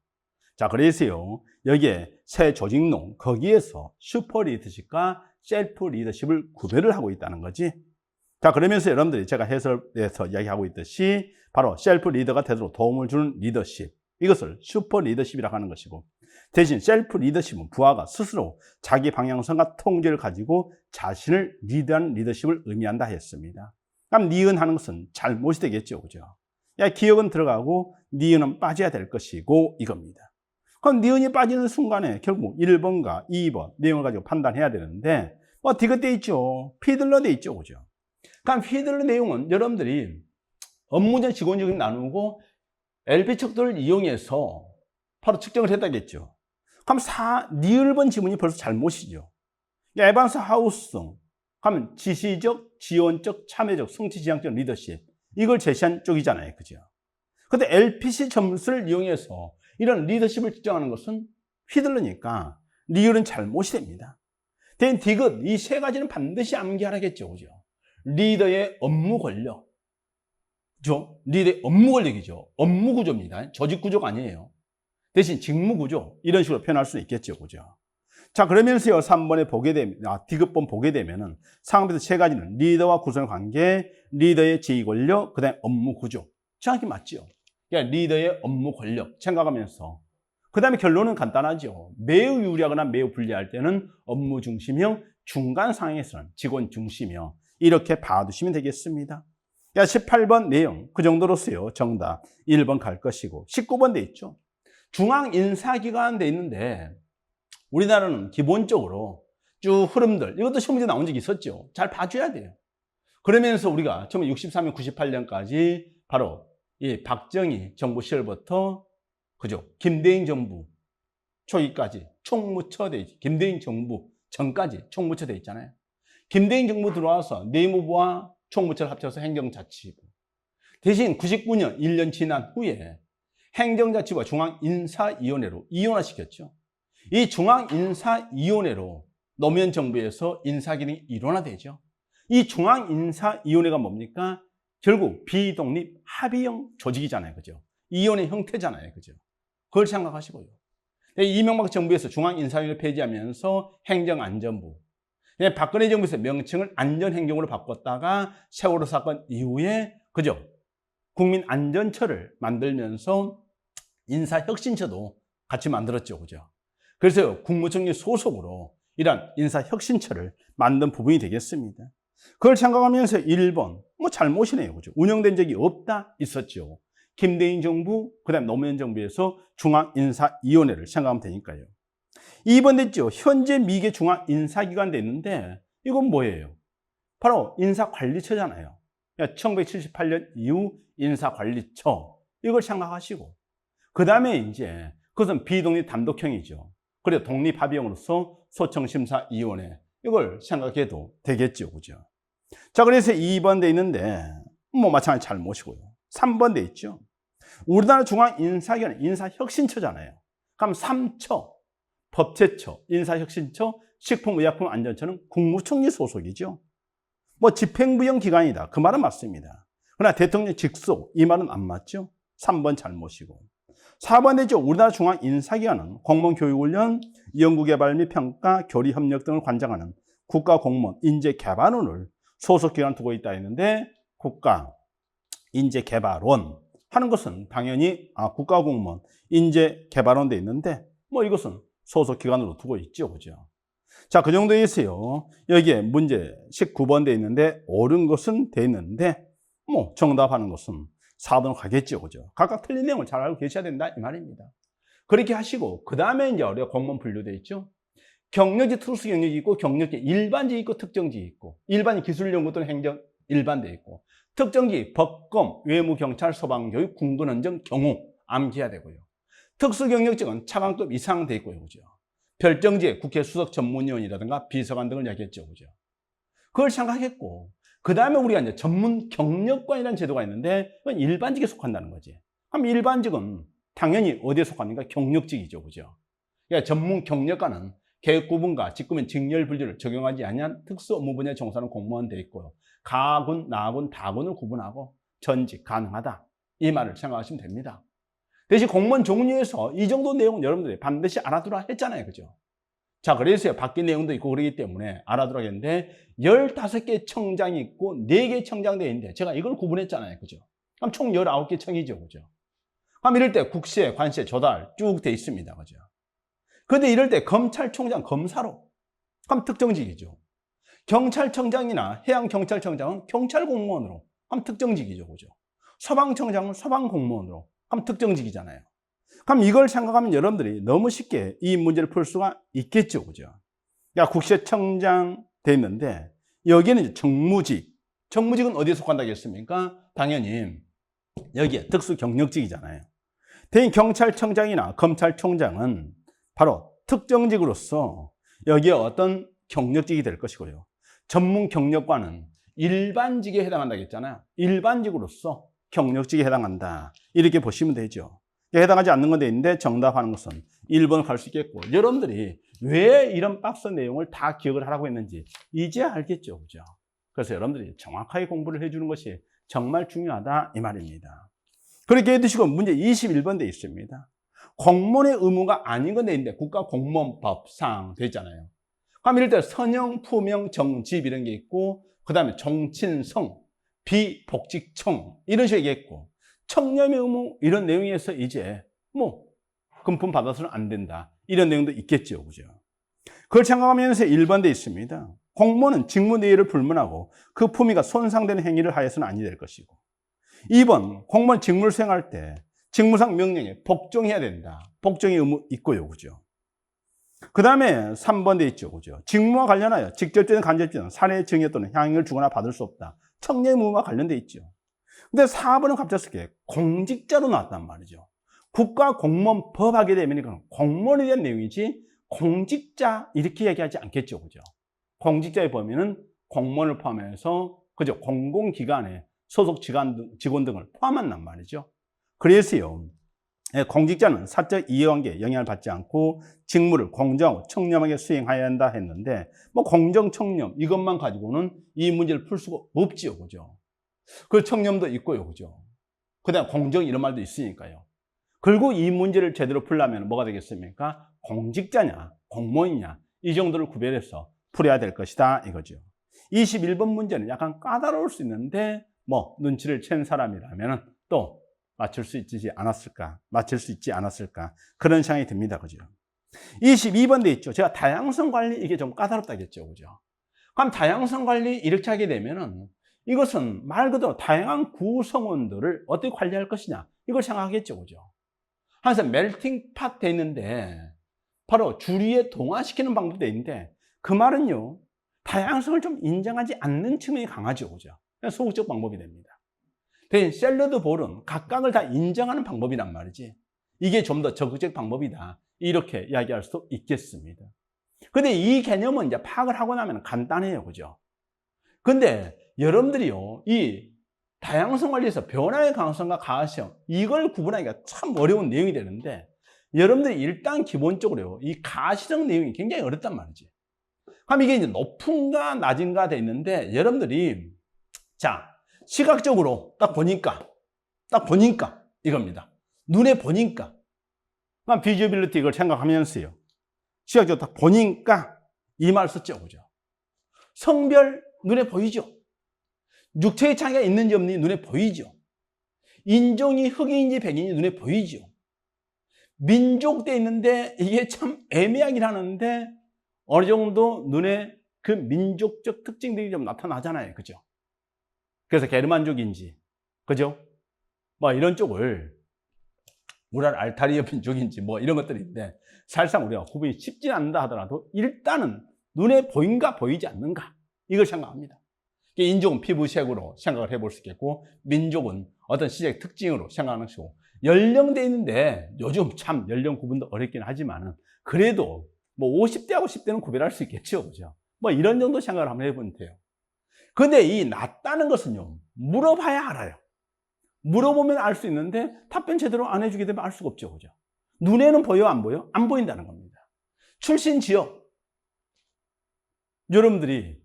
Speaker 1: 자, 그래서요, 여기에 새 조직론, 거기에서 슈퍼 리더십과 셀프 리더십을 구별을 하고 있다는 거지. 자, 그러면서 여러분들이 제가 해설에서 이야기하고 있듯이 바로 셀프 리더가 되도록 도움을 주는 리더십. 이것을 슈퍼 리더십이라고 하는 것이고, 대신 셀프 리더십은 부하가 스스로 자기 방향성과 통제를 가지고 자신을 리드하는 리더십을 의미한다 했습니다. 그럼 니은하는 것은 잘못이 되겠죠. 그죠? 기억은 들어가고 니은은 빠져야 될 것이고 이겁니다. 그럼 니은이 빠지는 순간에 결국 1번과 2번 내용을 가지고 판단해야 되는데 디귿 있죠. 피들러 돼 있죠. 그죠? 그럼 피들러 내용은 여러분들이 업무전 직원적인 나누고 LP척들을 이용해서 바로 측정을 했다겠죠. 그럼 니을번 지문이 벌써 잘못이죠. 에반스 하우스성, 하면 지시적, 지원적, 참여적, 성취지향적 리더십 이걸 제시한 쪽이잖아요. 그죠? 근데 LPC 점수를 이용해서 이런 리더십을 측정하는 것은 휘둘르니까 리을은 잘못이 됩니다. 대인 디귿 이 세 가지는 반드시 암기하라겠죠. 그죠? 리더의 업무 권력. 그죠? 리더의 업무 권력이죠. 업무 구조입니다. 조직 구조가 아니에요. 대신 직무 구조 이런 식으로 표현할 수 있겠죠. 그죠? 자, 그러면서요 3번에 보게 되면 디귿번 보게 되면은 상황에서 세 가지는 리더와 구성 관계, 리더의 지휘 권력, 그다음에 업무 구조. 정확히 맞죠? 그러니까 리더의 업무 권력 생각하면서 그다음에 결론은 간단하죠. 매우 유리하거나 매우 불리할 때는 업무 중심형, 중간 상황에서는 직원 중심형 이렇게 봐두시면 되겠습니다. 18번 내용 그 정도로서요. 정답 1번 갈 것이고 19번 돼 있죠. 중앙인사기관 돼 있는데 우리나라는 기본적으로 쭉 흐름들, 이것도 시험 문제 나온 적이 있었죠. 잘 봐줘야 돼요. 그러면서 우리가 1963년, 98년까지 바로 이 박정희 정부 시절부터 그죠? 김대중 정부 초기까지 총무처 돼 있지. 김대중 정부 전까지 총무처 돼 있잖아요. 김대중 정부 들어와서 내무부와 총무처를 합쳐서 행정자치부. 대신 99년 1년 지난 후에 행정자치부와 중앙인사위원회로 이원화시켰죠. 이 중앙인사위원회로 노무현 정부에서 인사기능이 일원화되죠. 이 중앙인사위원회가 뭡니까? 결국 비독립 합의형 조직이잖아요. 그죠? 이원의 형태잖아요. 그죠? 그걸 생각하시고요. 이명박 정부에서 중앙인사위원회 폐지하면서 행정안전부. 박근혜 정부에서 명칭을 안전행정으로 바꿨다가 세월호 사건 이후에, 그죠? 국민안전처를 만들면서 인사혁신처도 같이 만들었죠. 그죠? 그래서 국무총리 소속으로 이런 인사혁신처를 만든 부분이 되겠습니다. 그걸 생각하면서 1번, 잘못이네요. 그죠? 운영된 적이 없다? 있었죠. 김대중 정부, 그 다음 노무현 정부에서 중앙인사위원회를 생각하면 되니까요. 2번 됐죠. 현재 미개 중앙인사기관 됐는데 이건 뭐예요? 바로 인사관리처잖아요. 1978년 이후 인사관리처. 이걸 생각하시고. 그 다음에 이제 그것은 비독립 단독형이죠. 그리고 독립합의형으로서 소청심사위원회. 이걸 생각해도 되겠죠. 그죠? 자, 그래서 2번 돼 있는데, 마찬가지 잘못이고요. 3번 돼 있죠. 우리나라 중앙인사기관은 인사혁신처잖아요. 그럼 3처, 법제처, 인사혁신처, 식품의약품안전처는 국무총리 소속이죠. 집행부형 기관이다. 그 말은 맞습니다. 그러나 대통령 직속, 이 말은 안 맞죠. 3번 잘못이고. 4번 되죠. 우리나라 중앙인사기관은 공무원교육훈련, 연구개발 및 평가, 교리협력 등을 관장하는 국가공무원 인재개발원을 소속기관 두고 있다 했는데 국가인재개발원 하는 것은 당연히 국가공무원 인재개발원 돼 있는데 이것은 소속기관으로 두고 있죠. 그죠? 자, 그 정도에서요. 여기에 문제 19번 돼 있는데 옳은 것은 돼 있는데 정답하는 것은 4번으로 가겠죠. 그죠? 각각 틀린 내용을 잘 알고 계셔야 된다 이 말입니다. 그렇게 하시고 그 다음에 이제 우리가 공무원 분류돼 있죠. 경력직, 특수 경력이 있고 경력직 일반직 있고 특정직 있고 일반직 기술연구 또는 행정 일반돼 있고 특정직 법검, 외무, 경찰, 소방교육, 군근원정, 경호 암기해야 되고요. 특수 경력직은 차관급 이상 돼 있고요. 그죠? 별정직 국회 수석 전문위원이라든가 비서관 등을 이야기했죠. 그죠? 그걸 생각했고 그 다음에 우리가 이제 전문 경력관이라는 제도가 있는데 그건 일반직에 속한다는 거지. 그럼 일반직은 당연히 어디에 속합니까? 경력직이죠. 그죠? 그러니까 전문 경력관은 계획구분과 직급인 직렬 분류를 적용하지 않은 특수 업무 분야에 종사하는 공무원 돼 있고요. 가군, 나군, 다군을 구분하고 전직 가능하다. 이 말을 생각하시면 됩니다. 대신 공무원 종류에서 이 정도 내용은 여러분들이 반드시 알아두라 했잖아요. 그죠? 자, 그래서 바뀐 내용도 있고 그러기 때문에 알아두라 했는데 15개 청장이 있고 4개 청장대에 있는데 제가 이걸 구분했잖아요. 그죠? 그럼 총 19개 청이죠. 그죠? 그럼 이럴 때 국세, 관세, 조달 쭉 돼 있습니다. 그죠? 근데 이럴 때 검찰총장 검사로 그럼 특정직이죠. 경찰청장이나 해양경찰청장은 경찰공무원으로 그럼 특정직이죠. 그죠? 소방청장은 소방공무원으로 그럼 특정직이잖아요. 그럼 이걸 생각하면 여러분들이 너무 쉽게 이 문제를 풀 수가 있겠죠. 그죠? 그러니까 국세청장 돼 있는데 여기는 이제 정무직. 정무직은 어디에 속한다고 했습니까? 당연히 여기에 특수경력직이잖아요. 대신 경찰청장이나 검찰총장은 바로 특정직으로서 여기에 어떤 경력직이 될 것이고요. 전문 경력관은 일반직에 해당한다고 했잖아요. 일반직으로서 경력직에 해당한다. 이렇게 보시면 되죠. 해당하지 않는 건 돼 있는데 정답하는 것은 1번을 갈 수 있겠고 여러분들이 왜 이런 박스 내용을 다 기억을 하라고 했는지 이제 알겠죠. 그죠? 그래서 여러분들이 정확하게 공부를 해주는 것이 정말 중요하다 이 말입니다. 그렇게 해두시고 문제 21번 돼 있습니다. 공무원의 의무가 아닌 건 돼 있는데 국가공무원법상 돼 있잖아요. 그럼 이럴 때 선형, 품형, 정집 이런 게 있고 그 다음에 종친성, 비복직청 이런 식으로 얘기했고 청렴의 의무 이런 내용에서 이제 금품 받아서는 안 된다. 이런 내용도 있겠죠. 그죠? 그걸 생각하면서 1번 돼 있습니다. 공무원은 직무 내역을 불문하고 그 품위가 손상되는 행위를 하여서는 아니 될 것이고 2번 공무원 직무를 수행할 때 직무상 명령에 복종해야 된다. 복종의 의무 있고요. 그죠? 그 다음에 3번 돼 있죠. 그죠? 직무와 관련하여 직접적인 간접적인 사례 증여 또는 향응을 주거나 받을 수 없다. 청렴 의무와 관련돼 있죠. 근데 4번은 갑작스럽게 공직자로 나왔단 말이죠. 국가공무원법 하게 되면 이건 공무원에 대한 내용이지 공직자 이렇게 얘기하지 않겠죠. 그죠? 공직자에 보면은 공무원을 포함해서 그죠? 공공기관에 소속 직원 등을 포함한단 말이죠. 그래서요. 공직자는 사적 이해관계에 영향을 받지 않고 직무를 공정하고 청렴하게 수행해야 한다 했는데 뭐 공정, 청렴 이것만 가지고는 이 문제를 풀 수가 없지요. 그죠? 그 청렴도 있고요. 그죠? 그 다음에 공정 이런 말도 있으니까요. 그리고 이 문제를 제대로 풀려면 뭐가 되겠습니까? 공직자냐, 공무원이냐 이 정도를 구별해서 풀어야 될 것이다 이거죠. 21번 문제는 약간 까다로울 수 있는데 뭐 눈치를 챈 사람이라면 또 맞출 수 있지 않았을까 그런 생각이 듭니다. 그죠? 22번 돼 있죠. 제가 다양성 관리 이게 좀 까다롭다겠죠. 그죠? 그럼 다양성 관리 이렇게 하게 되면은 이것은 말 그대로 다양한 구성원들을 어떻게 관리할 것이냐 이걸 생각하겠죠. 그죠? 항상 멜팅 팟 돼 있는데 바로 주류에 동화시키는 방법도 있는데 그 말은요. 다양성을 좀 인정하지 않는 측면이 강하죠. 그죠? 소극적 방법이 됩니다. 대신 샐러드 볼은 각각을 다 인정하는 방법이란 말이지. 이게 좀 더 적극적 방법이다. 이렇게 이야기할 수도 있겠습니다. 근데 이 개념은 이제 파악을 하고 나면 간단해요. 그죠? 근데 여러분들이요, 이 다양성 관리에서 변화의 강성과 가시성, 이걸 구분하기가 참 어려운 내용이 되는데, 여러분들이 일단 기본적으로 이 가시성 내용이 굉장히 어렵단 말이지. 그럼 이게 이제 높은가 낮은가 돼 있는데, 여러분들이, 자, 시각적으로 딱 보니까 이겁니다. 눈에 보니까. 그럼 비주얼리티 이걸 생각하면서요. 시각적으로 딱 보니까 이 말 썼죠. 그죠? 성별 눈에 보이죠? 육체의 차이가 있는지 없는지 눈에 보이죠? 인종이 흑인인지 백인인지 눈에 보이죠? 민족 돼 있는데 이게 참 애매하긴 하는데 어느 정도 눈에 그 민족적 특징들이 좀 나타나잖아요. 그죠? 그래서 게르만족인지, 그죠? 뭐 이런 쪽을 우랄 알타리아 민족인지 뭐 이런 것들이 있는데 사실상 우리가 구분이 쉽지 않는다 하더라도 일단은 눈에 보인가 보이지 않는가 이걸 생각합니다. 인종은 피부색으로 생각을 해볼 수 있겠고 민족은 어떤 시적 특징으로 생각하는 것이고 연령대 있는데 요즘 참 연령 구분도 어렵긴 하지만은 그래도 뭐 50대하고 10대는 구별할 수 있겠죠. 그죠? 뭐 이런 정도 생각을 한번 해보면 돼요. 근데 이 낫다는 것은요, 물어봐야 알아요. 물어보면 알 수 있는데 답변 제대로 안 해주게 되면 알 수가 없죠. 그죠? 눈에는 보여, 안 보여? 안 보인다는 겁니다. 출신 지역. 여러분들이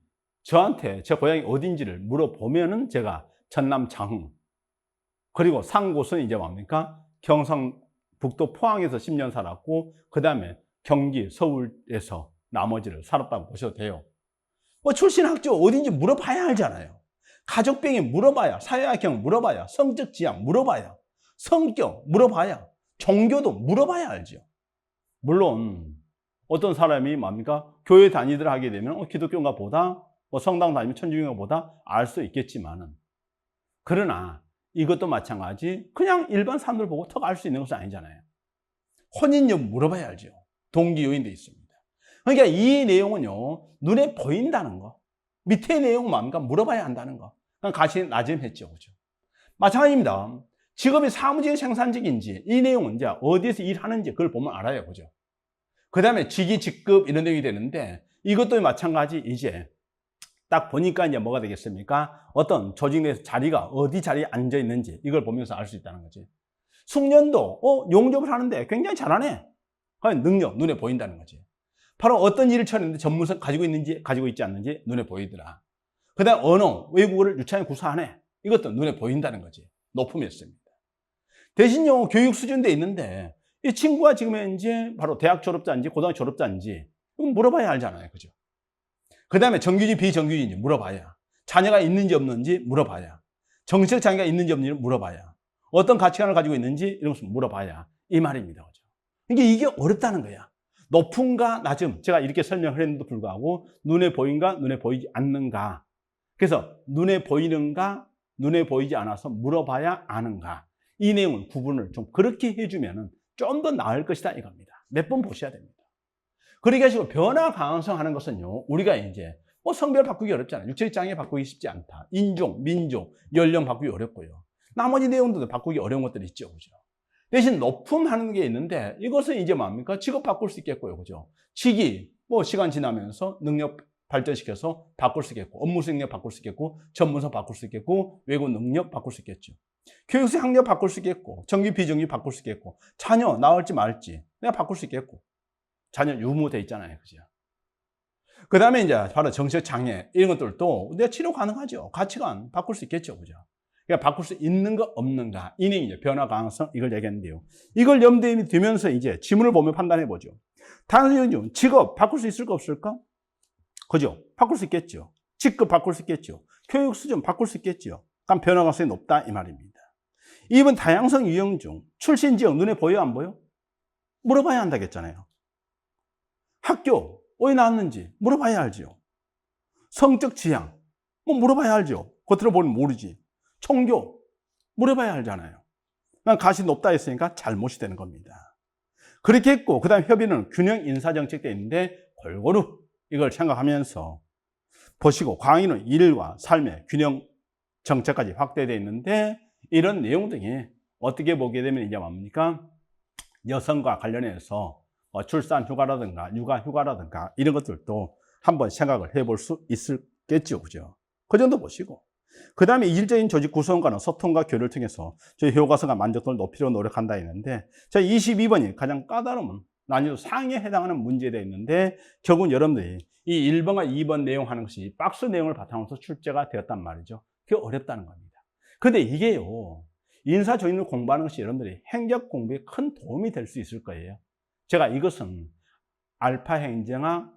Speaker 1: 저한테 제 고향이 어딘지를 물어보면은 제가 전남 장흥, 그리고 상고는 이제 뭡니까? 경상북도 포항에서 10년 살았고, 그 다음에 경기, 서울에서 나머지를 살았다고 보셔도 돼요. 뭐 출신 학교 어딘지 물어봐야 알잖아요. 가족병이 물어봐야, 사회학경 물어봐야, 성적 지향 물어봐야, 성격 물어봐야, 종교도 물어봐야 알죠. 물론 어떤 사람이 뭡니까? 교회 다니들 하게 되면 기독교인가 보다, 뭐 성당 다니면 천주교인가 보다 알 수 있겠지만은, 그러나 이것도 마찬가지 그냥 일반 사람들 보고 턱 알 수 있는 것은 아니잖아요. 혼인 여부 물어봐야 알죠. 동기 요인도 있습니다. 그러니까 이 내용은요, 눈에 보인다는 거. 밑에 내용은 뭡니까? 물어봐야 한다는 거. 가시 낮음 했죠. 그죠? 마찬가지입니다. 직업이 사무직 생산직인지, 이 내용은 이제 어디에서 일하는지 그걸 보면 알아요. 그죠? 그 다음에 직위, 직급 이런 내용이 되는데, 이것도 마찬가지 이제 딱 보니까 이제 뭐가 되겠습니까? 어떤 조직 내에서 자리가 어디 자리에 앉아 있는지 이걸 보면서 알 수 있다는 거지. 숙련도, 용접을 하는데 굉장히 잘하네. 능력, 눈에 보인다는 거지. 바로 어떤 일을 처리했는데 전문성 가지고 있는지 가지고 있지 않는지 눈에 보이더라. 그 다음 언어, 외국어를 유창하게 구사하네. 이것도 눈에 보인다는 거지. 높음이었습니다. 대신요, 교육 수준도 있는데 이 친구가 지금 현재 바로 대학 졸업자인지 고등학교 졸업자인지 이건 물어봐야 알잖아요. 그죠? 그 다음에 정규직, 비정규직인지 물어봐야. 자녀가 있는지 없는지 물어봐야. 정치적 장애가 있는지 없는지 물어봐야. 어떤 가치관을 가지고 있는지 이런 것을 물어봐야. 이 말입니다. 그죠? 이게 어렵다는 거야. 높음과 낮음, 제가 이렇게 설명을 했는데도 불구하고 눈에 보인가, 눈에 보이지 않는가. 그래서 눈에 보이는가, 눈에 보이지 않아서 물어봐야 아는가. 이 내용을 구분을 좀 그렇게 해주면은 좀 더 나을 것이다 이겁니다. 몇 번 보셔야 됩니다. 그러니까 지금 변화 가능성 하는 것은요, 우리가 이제 뭐 성별 바꾸기 어렵잖아요. 육체적 장애 바꾸기 쉽지 않다. 인종, 민족, 연령 바꾸기 어렵고요. 나머지 내용들도 바꾸기 어려운 것들이 있죠, 그죠? 대신 높음 하는 게 있는데 이것은 이제 뭡니까? 직업 바꿀 수 있겠고요, 그죠? 직위, 뭐 시간 지나면서 능력 발전시켜서 바꿀 수 있겠고, 업무 수행력 바꿀 수 있겠고, 전문성 바꿀 수 있겠고, 외국 능력 바꿀 수 있겠죠. 교육수 학력 바꿀 수 있겠고, 정규 비정규 바꿀 수 있겠고, 자녀 나올지 말지 내가 바꿀 수 있겠고, 자녀 유무돼 있잖아요, 그죠? 그 다음에 이제 바로 정신적 장애 이런 것들도 내가 치료 가능하죠. 가치관 바꿀 수 있겠죠, 그죠? 그러니까 바꿀 수 있는가 없는가, 이내 이제 변화 가능성 이걸 얘기했는데요. 이걸 염두에 두면서 이제 지문을 보면 판단해 보죠. 단순히 직업 바꿀 수 있을까 없을까? 그죠? 바꿀 수 있겠죠. 직급 바꿀 수 있겠죠. 교육 수준 바꿀 수 있겠죠. 그럼 변화 가능성이 높다 이 말입니다. 2번 다양성 유형 중 출신 지역 눈에 보여 안 보여? 물어봐야 한다겠잖아요. 학교 어디 나왔는지 물어봐야 알죠. 성적 지향 뭐 물어봐야 알죠. 겉으로 보면 모르지. 종교 물어봐야 알잖아요. 난 가시 높다 했으니까 잘못이 되는 겁니다. 그렇게 했고 그 다음 협의는 균형 인사정책도 있는데 골고루 이걸 생각하면서 보시고 광의는 일과 삶의 균형 정책까지 확대되어 있는데 이런 내용 등이 어떻게 보게 되면 이제 뭡니까? 여성과 관련해서 출산 휴가라든가 육아 휴가라든가 이런 것들도 한번 생각을 해볼 수 있겠죠, 그죠? 그 정도 보시고 그 다음에 이질적인 조직 구성과는 소통과 교류를 통해서 저희 효과성과 만족도를 높이려고 노력한다 했는데 자 22번이 가장 까다로운 난이도 상위에 해당하는 문제에 되어 있는데 결국은 여러분들이 이 1번과 2번 내용 하는 것이 박스 내용을 바탕으로 출제가 되었단 말이죠. 그게 어렵다는 겁니다. 근데 이게요, 인사조직을 공부하는 것이 여러분들이 행정 공부에 큰 도움이 될 수 있을 거예요. 제가 이것은 알파 행정학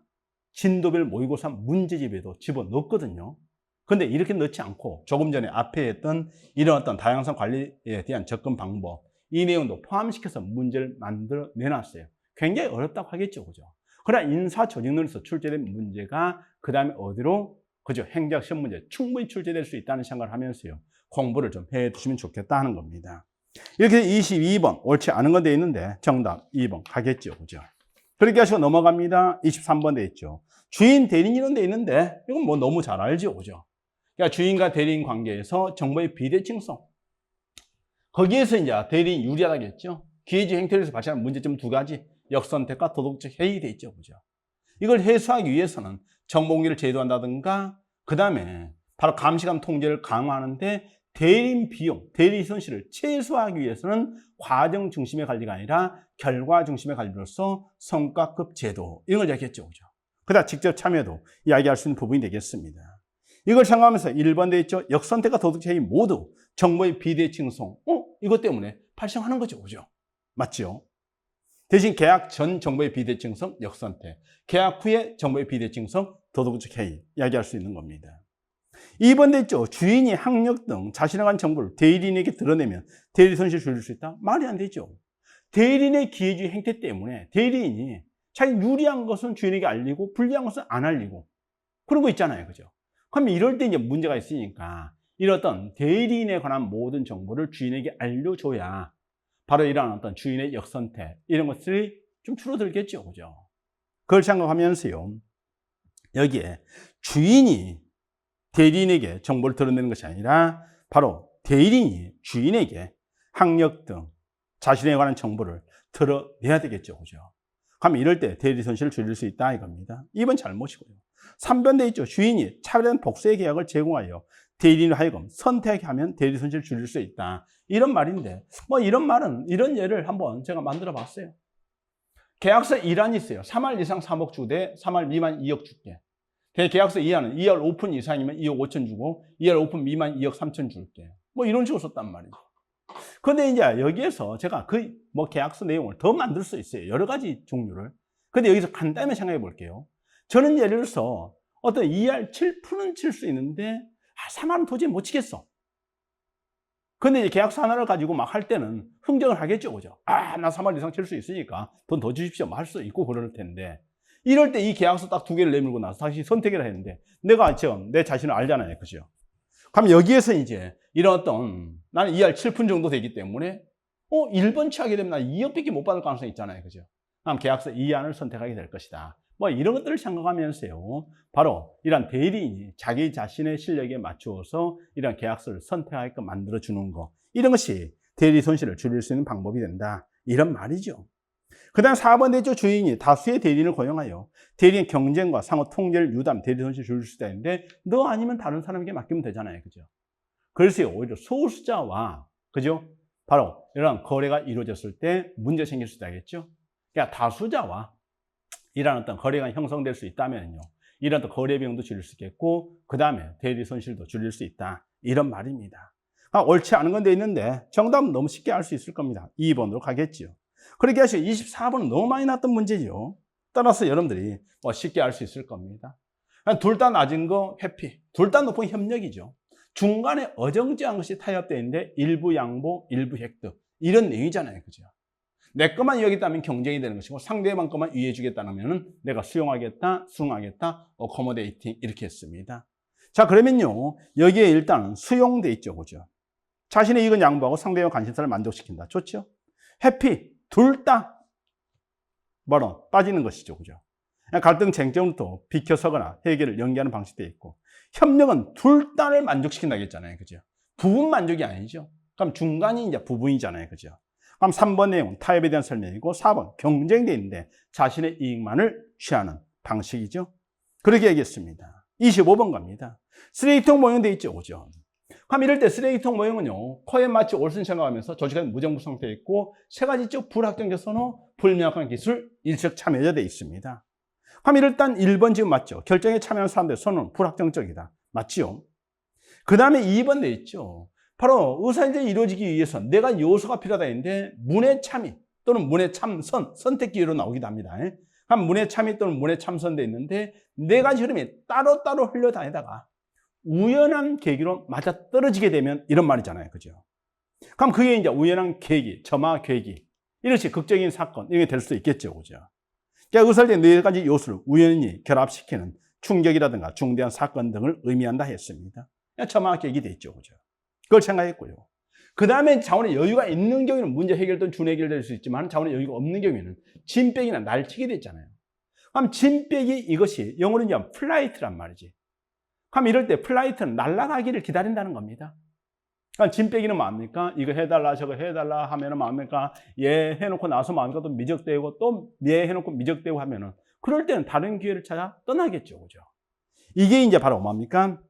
Speaker 1: 진도별 모의고사 문제집에도 집어넣었거든요. 근데 이렇게 넣지 않고 조금 전에 앞에 했던 이런 어떤 다양성 관리에 대한 접근 방법, 이 내용도 포함시켜서 문제를 만들어 내놨어요. 굉장히 어렵다고 하겠죠, 그죠? 그러나 인사조직론에서 출제된 문제가 그 다음에 어디로, 그죠? 행정 시험 문제 충분히 출제될 수 있다는 생각을 하면서요, 공부를 좀 해 두시면 좋겠다 하는 겁니다. 이렇게 22번 옳지 않은 건 돼 있는데 정답 2번 가겠죠, 그죠? 그렇게 하시고 넘어갑니다. 23번 돼 있죠. 주인 대리인 이런 데 있는데 이건 뭐 너무 잘 알죠, 그죠? 그러니까 주인과 대리인 관계에서 정보의 비대칭성, 거기에서 이제 대리인 유리하다겠죠. 기회주의 행태에서 발생하는 문제점 두 가지, 역선택과 도덕적 해이 돼 있죠, 그죠? 이걸 해소하기 위해서는 정보공개를 제도한다든가 그 다음에 바로 감시감 통제를 강화하는데 대리인 비용, 대리 손실을 최소화하기 위해서는 과정 중심의 관리가 아니라 결과 중심의 관리로서 성과급 제도 이런 걸 얘기했죠, 그죠? 그다음 직접 참여도 이야기할 수 있는 부분이 되겠습니다. 이걸 생각하면서 1번 돼 있죠. 역선택과 도덕적 해이 모두 정보의 비대칭성, 이것 때문에 발생하는 거죠, 그죠? 맞죠? 대신 계약 전 정보의 비대칭성, 역선택, 계약 후에 정보의 비대칭성, 도덕적 해이 이야기할 수 있는 겁니다. 2번 됐죠. 주인이 학력 등 자신에 관한 정보를 대리인에게 드러내면 대리 손실을 줄일 수 있다? 말이 안 되죠. 대리인의 기회주의 행태 때문에 대리인이 자기 유리한 것은 주인에게 알리고 불리한 것은 안 알리고 그런 거 있잖아요, 그죠? 그러면 이럴 때 이제 문제가 있으니까 이런 어떤 대리인에 관한 모든 정보를 주인에게 알려줘야 바로 이러한 어떤 주인의 역선택 이런 것들이 좀 줄어들겠죠, 그죠? 그걸 생각하면서요, 여기에 주인이 대리인에게 정보를 드러내는 것이 아니라 바로 대리인이 주인에게 학력 등 자신에 관한 정보를 드러내야 되겠죠, 그죠? 그러면 이럴 때 대리 손실을 줄일 수 있다 이겁니다. 2번 잘못이고요. 3번 돼 있죠. 주인이 차별된 복수의 계약을 제공하여 대리인을 하여금 선택하게 하면 대리 손실을 줄일 수 있다. 이런 말인데 뭐 이런 말은 이런 예를 한번 제가 만들어 봤어요. 계약서 1안이 있어요. 3할 이상 3억 주 대 3할 미만 2억 줄게. 계약서 2안은 2할 오픈 이상이면 2억 5천 주고 2할 오픈 미만 2억 3천 줄게. 뭐 이런 식으로 썼단 말이죠. 근데 이제 여기에서 제가 그 뭐 계약서 내용을 더 만들 수 있어요. 여러 가지 종류를. 근데 여기서 간단히 생각해 볼게요. 저는 예를 들어서 어떤 2할 7%는 칠 수 있는데 3할은 도저히 못 치겠어. 근데 이제 계약서 하나를 가지고 막 할 때는 흥정을 하겠죠, 그죠? 나 3할 이상 칠 수 있으니까 돈 더 주십시오. 할 수 있고 그럴 텐데. 이럴 때 이 계약서 딱 2개를 내밀고 나서 다시 선택을 했는데 내가 지금 내 자신을 알잖아요, 그죠? 그럼 여기에서 이제 이런 어떤 나는 2할 7푼 정도 되기 때문에 1번 취하게 되면 나 2억밖에 못 받을 가능성이 있잖아요. 그죠? 그럼 계약서 2안을 선택하게 될 것이다. 뭐 이런 것들을 생각하면서요. 바로 이런 대리인이 자기 자신의 실력에 맞추어서 이런 계약서를 선택하게끔 만들어주는 거. 이런 것이 대리 손실을 줄일 수 있는 방법이 된다. 이런 말이죠. 그 다음 4번 대조 주인이 다수의 대리인을 고용하여 대리인 경쟁과 상호 통제를 유도하면 대리 손실을 줄일 수 있다는데 너 아니면 다른 사람에게 맡기면 되잖아요. 그죠? 그래서 오히려 소수자와 그죠? 바로 이런 거래가 이루어졌을 때 문제 생길 수 있다겠죠? 그러니까 다수자와 이런 어떤 거래가 형성될 수 있다면요. 이런 어떤 거래 비용도 줄일 수 있겠고, 그 다음에 대리 손실도 줄일 수 있다. 이런 말입니다. 옳지 않은 건 돼 있는데 정답은 너무 쉽게 알 수 있을 겁니다. 2번으로 가겠지요. 그렇게 하시고 24번은 너무 많이 났던 문제죠. 따라서 여러분들이 쉽게 알 수 있을 겁니다. 둘 다 낮은 거 회피, 둘 다 높은 협력이죠. 중간에 어정쩡한 것이 타협되어 있는데 일부 양보, 일부 획득 이런 내용이잖아요. 그죠? 내 것만 이해하겠다면 경쟁이 되는 것이고 상대방 것만 이해해 주겠다면 내가 수용하겠다, 수긍하겠다, 어코모데이팅 이렇게 했습니다. 자, 그러면요. 여기에 일단 수용돼 있죠. 그죠? 자신의 이익은 양보하고 상대방 관심사를 만족시킨다. 좋죠? 해피, 둘 다 뭐로 빠지는 것이죠. 그죠? 갈등 쟁점부터 비켜서거나 해결을 연기하는 방식도 있고 협력은 둘 다를 만족시킨다고 했잖아요. 그죠? 부분 만족이 아니죠. 그럼 중간이 이제 부분이잖아요. 그죠? 그럼 3번 내용은 타협에 대한 설명이고 4번 경쟁돼 있는데 자신의 이익만을 취하는 방식이죠. 그렇게 얘기했습니다. 25번 갑니다. 쓰레기통 모형 돼 있죠. 그죠? 그럼 이럴 때 쓰레기통 모형은요. 코에 마치 옳은 생각하면서 조직은 무정부 상태에 있고 세 가지 쪽 불확정적 선호, 불명확한 기술, 일적 참여자 돼 있습니다. 그럼 일단 1번 지금 맞죠? 결정에 참여하는 사람들의 선호는 불확정적이다. 맞지요? 그 다음에 2번 돼 있죠. 바로 의사결정이 이루어지기 위해서 내가 요소가 필요하다 했는데 문의 참여 또는 문의 참선, 선택 기회로 나오기도 합니다. 그럼 문의 참여 또는 문의 참선 돼 있는데 네 가지 흐름이 따로따로 흘러다니다가 우연한 계기로 맞아 떨어지게 되면 이런 말이잖아요. 그죠? 그럼 그게 이제 우연한 계기, 점화 계기, 이것이 극적인 사건, 이게 될 수 있겠죠. 그죠? 그러니까 의사결정 네 가지 요소를 우연히 결합시키는 충격이라든가 중대한 사건 등을 의미한다 했습니다. 점화 계기 돼 있죠. 그죠? 그걸 생각했고요. 그 다음에 자원의 여유가 있는 경우에는 문제 해결도 준해결될 수 있지만 자원의 여유가 없는 경우에는 짐 빼기나 날치기 됐잖아요. 그럼 짐 빼기 이것이 영어로 이제 플라이트란 말이지. 그럼 이럴 때 플라이트는 날아가기를 기다린다는 겁니다. 그럼 짐 빼기는 뭡니까? 이거 해달라 저거 해달라 하면은 뭡니까? 예 해놓고 나서 뭡니까? 또 미적대고 또 예 해놓고 미적대고 하면은 그럴 때는 다른 기회를 찾아 떠나겠죠. 그죠? 이게 이제 바로 뭡니까?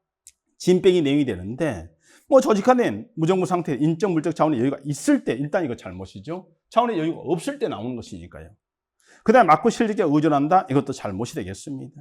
Speaker 1: 짐 빼기 내용이 되는데 조직화된 무정부 상태에 인적 물적 자원의 여유가 있을 때 일단 이거 잘못이죠. 자원의 여유가 없을 때 나오는 것이니까요. 그 다음에 맞고 실력에 의존한다. 이것도 잘못이 되겠습니다.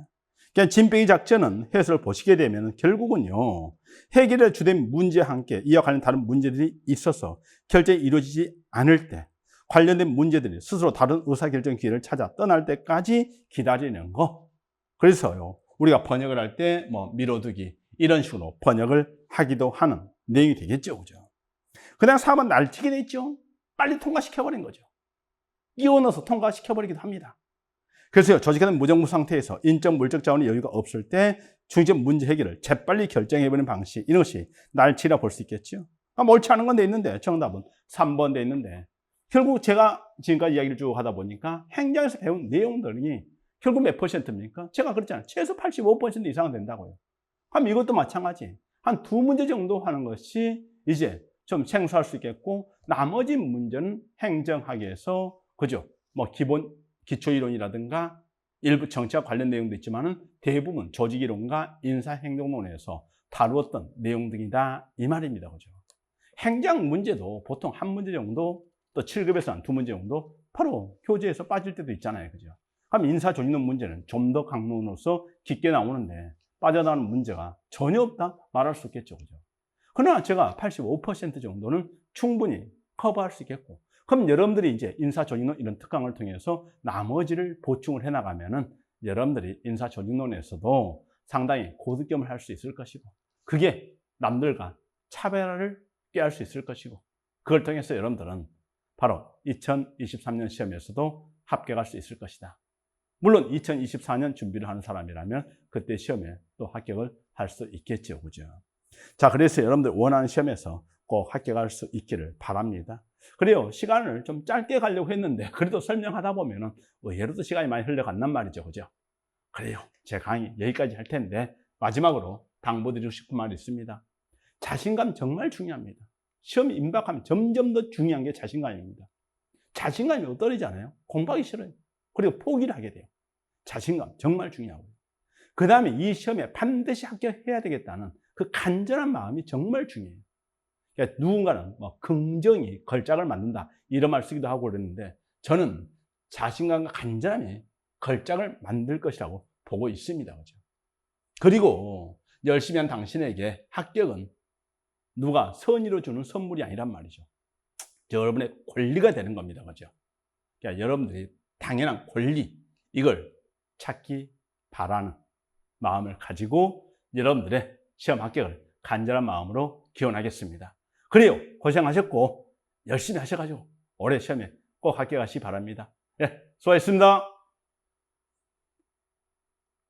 Speaker 1: 그러니까 짐 빼기 작전은 해설을 보시게 되면 결국은요. 해결에 주된 문제와 함께 이와 관련 다른 문제들이 있어서 결정이 이루어지지 않을 때 관련된 문제들이 스스로 다른 의사결정 기회를 찾아 떠날 때까지 기다리는 거. 그래서요. 우리가 번역을 할 때 미뤄두기 이런 식으로 번역을 하기도 하는 내용이 되겠죠. 그죠? 그 다음 4번 날치기 돼 있죠. 빨리 통과시켜버린 거죠. 끼워 넣어서 통과시켜버리기도 합니다. 그래서 조직화된 무정부 상태에서 인적 물적 자원의 여유가 없을 때 중점 문제 해결을 재빨리 결정해버리는 방식 이런 것이 날치라 볼 수 있겠죠. 옳지 않은 건 돼 있는데 정답은 3번 돼 있는데 결국 제가 지금까지 이야기를 쭉 하다 보니까 행정에서 배운 내용들이 결국 몇 %입니까? 제가 그랬잖아요. 최소 85% 이상은 된다고요. 그럼 이것도 마찬가지. 한 2문제 정도 하는 것이 이제 좀 생소할 수 있겠고 나머지 문제는 행정학에서 그죠? 기본 기초이론이라든가 일부 정치와 관련 내용도 있지만은 대부분 조직이론과 인사행동론에서 다루었던 내용들이다 이 말입니다. 그죠? 행정 문제도 보통 한 문제 정도 또 7급에서 한 2문제 정도 바로 교재에서 빠질 때도 있잖아요. 그죠? 그럼 인사조직론 문제는 좀 더 강론으로서 깊게 나오는데 빠져나가는 문제가 전혀 없다 말할 수 있겠죠. 그죠? 그러나 제가 85% 정도는 충분히 커버할 수 있겠고 그럼 여러분들이 이제 인사조직론 이런 특강을 통해서 나머지를 보충을 해나가면은 여러분들이 인사조직론에서도 상당히 고득점을 할 수 있을 것이고 그게 남들과 차별화를 꾀할 수 있을 것이고 그걸 통해서 여러분들은 바로 2023년 시험에서도 합격할 수 있을 것이다. 물론 2024년 준비를 하는 사람이라면 그때 시험에 또 합격을 할 수 있겠죠. 그죠? 자, 그래서 여러분들 원하는 시험에서 꼭 합격할 수 있기를 바랍니다. 그래요. 시간을 좀 짧게 가려고 했는데 그래도 설명하다 보면은 의외로도 시간이 많이 흘러간단 말이죠. 그죠? 그래요. 제 강의 여기까지 할 텐데 마지막으로 당부드리고 싶은 말이 있습니다. 자신감 정말 중요합니다. 시험에 임박하면 점점 더 중요한 게 자신감입니다. 자신감이 떨어지잖아요. 공부하기 싫어요. 그리고 포기를 하게 돼요. 자신감 정말 중요하고요. 그 다음에 이 시험에 반드시 합격해야 되겠다는 그 간절한 마음이 정말 중요해요. 그러니까 누군가는 뭐 긍정이 걸작을 만든다 이런 말 쓰기도 하고 그랬는데 저는 자신감과 간절함이 걸작을 만들 것이라고 보고 있습니다. 그죠? 그리고 열심히 한 당신에게 합격은 누가 선의로 주는 선물이 아니란 말이죠. 여러분의 권리가 되는 겁니다. 그죠? 그러니까 여러분들이 당연한 권리, 이걸 찾기 바라는 마음을 가지고 여러분들의 시험 합격을 간절한 마음으로 기원하겠습니다. 그래요. 고생하셨고 열심히 하셔가지고 올해 시험에 꼭 합격하시기 바랍니다. 예, 수고하셨습니다.